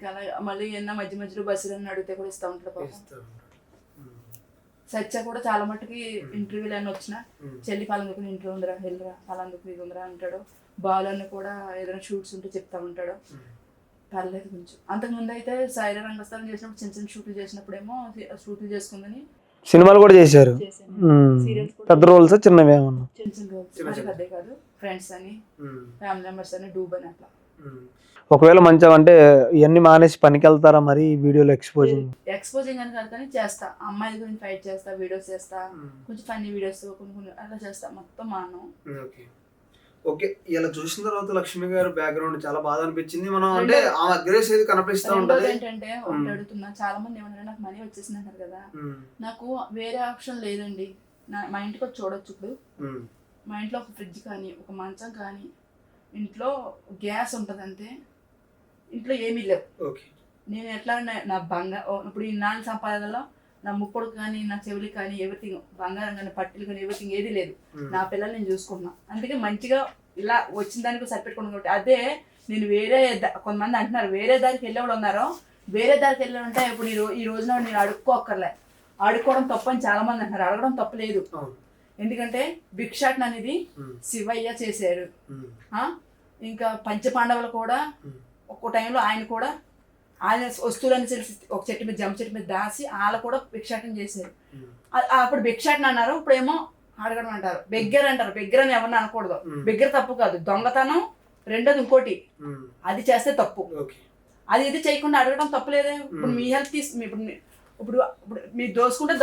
మళ్ళీ మధ్య మధ్యలో బస్సులు అని అడిగితే కూడా ఇస్తా ఉంటాడు. సత్య కూడా చాలా మట్టుకి ఇంటర్వ్యూలు అన్నీ వచ్చినా చెల్లి పలాందుకు ఇంటర్వ్యూ ఉందిరా, వెళ్ళరా పలాందుకు ఇది ఉందిరా అంటాడు. బాలన్ని కూడా ఏదైనా షూట్స్ ఉంటే చెప్తా ఉంటాడు. పర్లేదు కొంచెం. అంతకుముందు అయితే సైరా రంగస్థలం చేసినప్పుడు చిన్న చిన్న షూట్లు చేసినప్పుడేమో షూట్లు చేసుకుందని సినిమాలు కూడా చేశారు. పెద్ద రోల్స్ చిన్నవి చిన్న చిన్న రోల్స్, పెద్ద కాదు. ఫ్రెండ్స్ అని, ఫ్యామిలీ మెంబర్స్ అని, డూబ్ అని అట్లా ఒకవేళ మంచిగా అంటే ఇవన్నీ మానేసి పనికి వెళ్తారా మరి వీడియోలో ఎక్స్పోజింగ్ అని కాదు కానీ చేస్తా, అమ్మాయిల గురించి ఫైట్ చేస్తా, వీడియోస్ చేస్తా, కొంచెం ఫన్నీ వీడియోస్ కొన్ని అలా చేస్తా, మొత్తం మాను. ఓకే, ఇలా చూసిన తర్వాత లక్ష్మి గారు బ్యాక్గ్రౌండ్ చాలా బాధ అనిపించింది. మనం అంటే ఆమె అగ్రెస్ ఏది కనిపిస్తా ఉంటది. ఏంటంటే ఒకటి అడుగుతున్నా, చాలా మంది ఏమన్నారు నాకు మనీ వచ్చేసింది అంటారు కదా, నాకు వేరే ఆప్షన్ లేదండి. మా ఇంటికి వచ్చి చూడొచ్చు. ఇప్పుడు మా ఇంట్లో ఒక ఫ్రిడ్జ్ కానీ, ఒక మంచం కానీ, ఇంట్లో గ్యాస్ ఉంటుంది అంతే, ఇంట్లో ఏమీ లేవు. నేను ఎట్లా నా ఇప్పుడు ఈ నాలుగు సంపాదనలో నా ముక్కుడు కానీ, నా చెవులకి కానీ, ఎవ్రీథింగ్, బంగారం కానీ, పట్టీలు కానీ, ఎవ్రీథింగ్ ఏది లేదు. నా పిల్లలు నేను చూసుకుంటున్నా, అందుకే మంచిగా ఇలా వచ్చిన దానికి సరిపెట్టుకున్నాను. కాబట్టి అదే నేను వేరే కొంతమంది అంటున్నారు వేరే దారికి వెళ్ళేవాళ్ళు ఉన్నారో, వేరే దారికి వెళ్ళి ఉంటే ఇప్పుడు ఈ రోజున నేను అడుక్కోక్కర్లే. అడుక్కోవడం తప్పు అని చాలా మంది అంటున్నారు. అడగడం తప్పు లేదు, ఎందుకంటే భిక్షాటన అనేది శివయ్య చేశారు. ఇంకా పంచపాండవులు కూడా ఒక్కో టైంలో ఆయన కూడా ఆయన వస్తువులని తెలిసి ఒక చెట్టు మీద జమ చెట్టు మీద దాసి వాళ్ళు కూడా భిక్షాటన చేశారు. అప్పుడు భిక్షాటన అన్నారు, ఇప్పుడేమో అడగడం అంటారు. బెగ్గర అంటారు. బెగ్గర అని ఎవరిని అనకూడదు. బెగ్గర తప్పు కాదు, దొంగతనం. రెండోది ఇంకోటి, అది చేస్తే తప్పు. అది ఇది చేయకుండా అడగడం తప్పులేదే. ఇప్పుడు మీ హెల్ప్ ఇప్పుడు మీరు దోసుకుంటే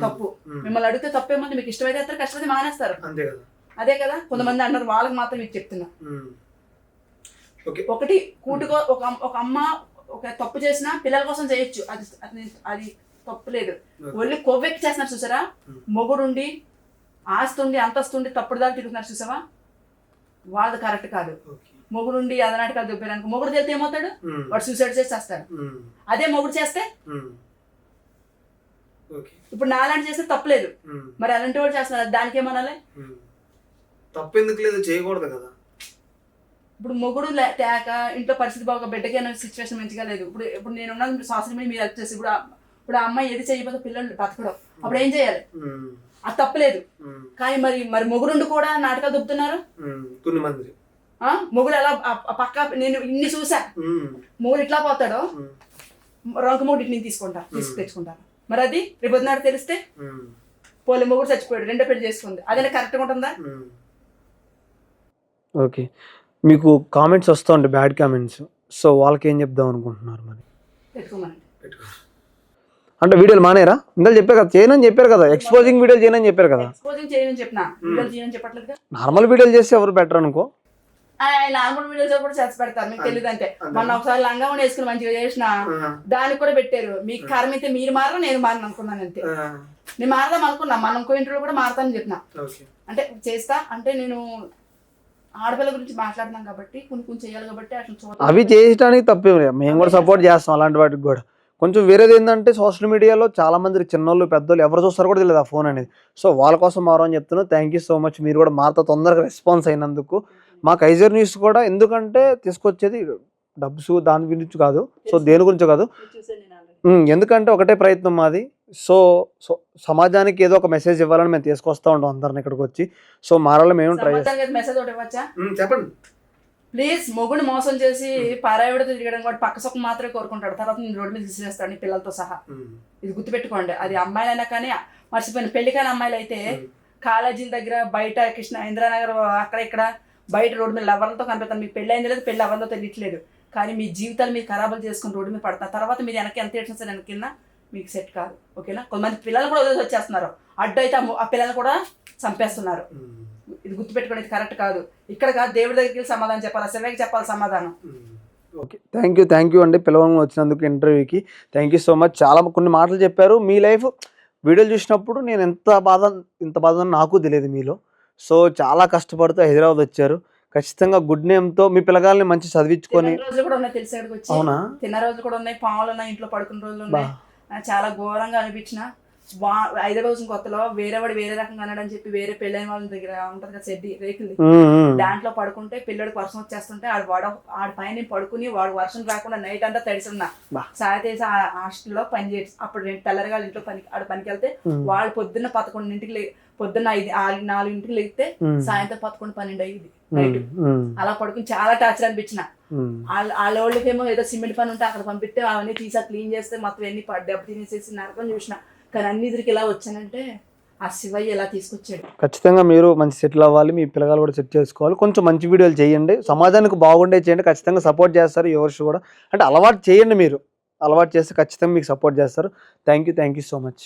తప్పు. మిమ్మల్ని అడిగితే తప్పేమంది. మీకు ఇష్టమైతే అయితే కష్టమైతే మానేస్తారు. అదే కదా కొంతమంది అన్నారు, వాళ్ళకి మాత్రం మీకు చెప్తున్నా. ఒకటి కూటుకో ఒక అమ్మ ఒక తప్పు చేసినా పిల్లల కోసం చేయొచ్చు, అది తప్పు లేదు. ఒళ్ళు కొవ్వెక్కి చేస్తున్నారు చూసారా, మొగుడుండి ఆస్తుండి అంతస్తుండి తప్పుడు దాకా తిరుగుతున్నారు చూసావా, వాళ్ళది కరెక్ట్ కాదు. మొగుడుండి అదనాటికాలు దుబ్బేరానికి మొగుడు తెలితే ఏమవుతాడు, వాడు సూసైడ్ చేసి చేస్తాడు. అదే మొగుడు చేస్తే ఇప్పుడు నాలాంటి చేస్తే తప్పలేదు, మరి అలాంటి వాడు చేస్తున్నారు, దానికి ఏమనాలి? తప్పు ఎందుకు లేదు, చేయకూడదు కదా. ఇప్పుడు మొగుడు తేక ఇంట్లో పరిస్థితి బాగా బిడ్డకి అనే సిచ్యువేషన్ మంచిగా లేదు. ఇప్పుడు నేను ఉన్నది సోషల్ మీడియా మీరు వచ్చేసి ఇప్పుడు ఆ అమ్మాయి ఏది చేయకపోతే పిల్లలు బతకడం, అప్పుడు ఏం చేయాలి? అది తప్పలేదు. కానీ మరి మొగుడు కూడా నాటకాలు దుబ్బుతున్నారు కొన్ని మంది. మొగుడు అలా పక్క నేను ఇన్ని చూసా, మొగుడు ఇట్లా పోతాడో రంకు మొగుడు ఇట్ని తెచ్చుకుంటాను. మరి అది రేపు నాడు తెలిస్తే పోలే మొగుడు చచ్చిపోయాడు, రెండో పెళ్లి చేసుకుంది, అదే కరెక్ట్గా ఉంటుందా? ఓకే, మీకు కామెంట్స్ వస్తూ ఉంటాయి, బ్యాడ్ కామెంట్స్. సో వాళ్ళకి ఏం చెప్దాం అనుకుంటున్నారు? మరి పెట్టుకోమని అంటే వీడియోలు మానేరా? ఇందాక చెప్పారు కదా, చేయనని చెప్పారు కదా, ఎక్స్పోజింగ్ వీడియోలు చేయనని చెప్పారు కదా. ఎక్స్పోజింగ్ చేయనని చెప్పినా, వీడియోలు చేయనని చెప్పట్లేదు. నార్మల్ వీడియోలు చేస్తే ఎవరు బెటర్ అనుకో. నార్మల్ వీడియోస్ కూడా చేసి పెడతారు, మీకు తెలియదు అంటే. మొన్న ఒకసారి లంగా ఉండి వేసుకుని మంచిగా చేసిన దానికి కూడా పెట్టారు. మీకు కర్మ అయితే మీరు మారరు, నేను మారను అనుకున్నాను అంతే. నేను మారదాం అనుకున్నా, మనం ఇంకో ఇంట్లో కూడా మారతానని చెప్పిన. అంటే చేస్తా అంటే నేను ఆడపిల్ల గురించి మాట్లాడుతున్నాం కాబట్టి కొన్ని చేయాలి కాబట్టి అట్లా చూడాలి. అవి చేయడానికి తప్పేం లేదు, మేము కూడా సపోర్ట్ చేస్తాం అలాంటి వాటికి కూడా. కొంచెం వేరేది ఏంటంటే సోషల్ మీడియాలో చాలా మంది చిన్నోళ్ళు పెద్దోళ్ళు ఎవరు చూస్తారో కూడా తెలియదు ఆ ఫోన్ అనేది. సో వాళ్ళ కోసం మారని చెప్తున్నాను. థ్యాంక్ యూ సో మచ్, మీరు కూడా మాతో తొందరగా రెస్పాన్స్ అయినందుకు. మాకు ఐజర్ న్యూస్ కూడా ఎందుకంటే తీసుకొచ్చేది డబ్బుస్ దాని గురించి కాదు, సో దేని గురించో కాదు, ఎందుకంటే ఒకటే ప్రయత్నం మాది. సో సమాజానికి ఏదో ఒక మెసేజ్ ఇవ్వాలని మేము తీసుకొస్తా ఉంటాం అందరిని ఇక్కడికి వచ్చి. సో మారాలి మేము ట్రై చేస్తాం. మెసేజ్ ఒకటి ఇవ్వచ్చా? చెప్పండి. ప్లీజ్, మొగుడు మోసం చేసి పారావిడతో తిరగడం కూడా పక్క సొక్క మాత్రమే కోరుకుంటాడు, తర్వాత నేను రోడ్డు మీద తీసేస్తాడు నీ పిల్లలతో సహా. ఇది గుర్తుపెట్టుకోండి. అది అమ్మాయిలైనా కానీ మర్చిపోయిన పెళ్లికాని అమ్మాయిలు అయితే కాలేజీల దగ్గర బయట ఇందిరానగర్ అక్కడ ఇక్కడ బయట రోడ్డు మీద లవర్లతో కనిపెడతాను. మీకు పెళ్ళి అయింది లేదు, పెళ్ళి ఎవరితో తెలియట్లేదు, కానీ మీ జీవితాలు మీరు ఖరాబులు చేసుకుని రోడ్డు మీద పడతారు. తర్వాత మీరు వెనక్కి ఎంత ఏడ్చినా సరే వెనక్కిన్నా మీకు సెట్ కాదు. ఓకేనా? కొంతమంది పిల్లలు కూడా వదిలేసి వచ్చేస్తున్నారు, అడ్డు అయితే ఆ పిల్లలు కూడా చంపేస్తున్నారు. ఇది గుర్తుపెట్టుకోండి, ఇది కరెక్ట్ కాదు. ఇక్కడ కాదు, దేవుడి దగ్గరికి సమాధానం చెప్పాలి, శివకి చెప్పాలి సమాధానం. ఓకే, థ్యాంక్ యూ అండి పిలవడం వచ్చినందుకు ఇంటర్వ్యూకి. Thank you so much. చాలా కొన్ని మాటలు చెప్పారు. మీ లైఫ్ వీడియోలు చూసినప్పుడు నేను ఇంత బాధ నాకు తెలియదు మీలో. సో చాలా కష్టపడుతూ హైదరాబాద్ వచ్చారు. ఖచ్చితంగా గుడ్ నేమ్తో మీ పిల్లగాల్ని మంచి చదివించుకొని. రోజులు కూడా ఉన్నాయి తెలిసి, అవునా? తిన్న రోజులు కూడా ఉన్నాయి, పాములు ఉన్నాయి, ఇంట్లో పడుకున్న రోజులు ఉన్నాయి. చాలా ఘోరంగా అనిపించిన. 5వ రోజు కొత్తలో వేరే రకంగా అన్నాడని చెప్పి వేరే పెళ్ళైన వాళ్ళ దగ్గర ఉంటది కదా షెడ్డి రేకులు, దాంట్లో పడుకుంటే పిల్లడికి వర్షం వచ్చేస్తుంటే ఆడ పైన పడుకుని వాడు వర్షం రాకుండా నైట్ అంతా తడిసున్నా సాయతేసి హాస్టల్లో పని చేసి అప్పుడు తెల్లరగా ఇంట్లో పనికి వెళ్తే వాళ్ళు పొద్దున్న 11 పొద్దున్న 4 లేగితే సాయంత్రం 11-12 అయ్యింది నైట్. అలా పడుకుని చాలా టార్చర్ అనిపించిన. వాళ్ళ వాళ్ళకేమో ఏదో సిమెంట్ పని ఉంటే అక్కడ పంపిస్తే అవన్నీ తీసా క్లీన్ చేస్తే మొత్తం ఎన్ని దెబ్బ తినేసేసి నరకం చూసిన. కానీ అన్ని ఇద్దరికి ఇలా వచ్చానంటే ఆ శివయ్య ఎలా తీసుకొచ్చాడు. ఖచ్చితంగా మీరు మంచి సెటిల్ అవ్వాలి, మీ పిల్లగాలు కూడా సెట్ చేసుకోవాలి, కొంచెం మంచి వీడియోలు చేయండి, సమాజానికి బాగుండే చేయండి, ఖచ్చితంగా సపోర్ట్ చేస్తారు వ్యూవర్స్ కూడా. అంటే అలవాటు చేయండి, మీరు అలవాటు చేస్తే ఖచ్చితంగా మీకు సపోర్ట్ చేస్తారు. Thank you so much.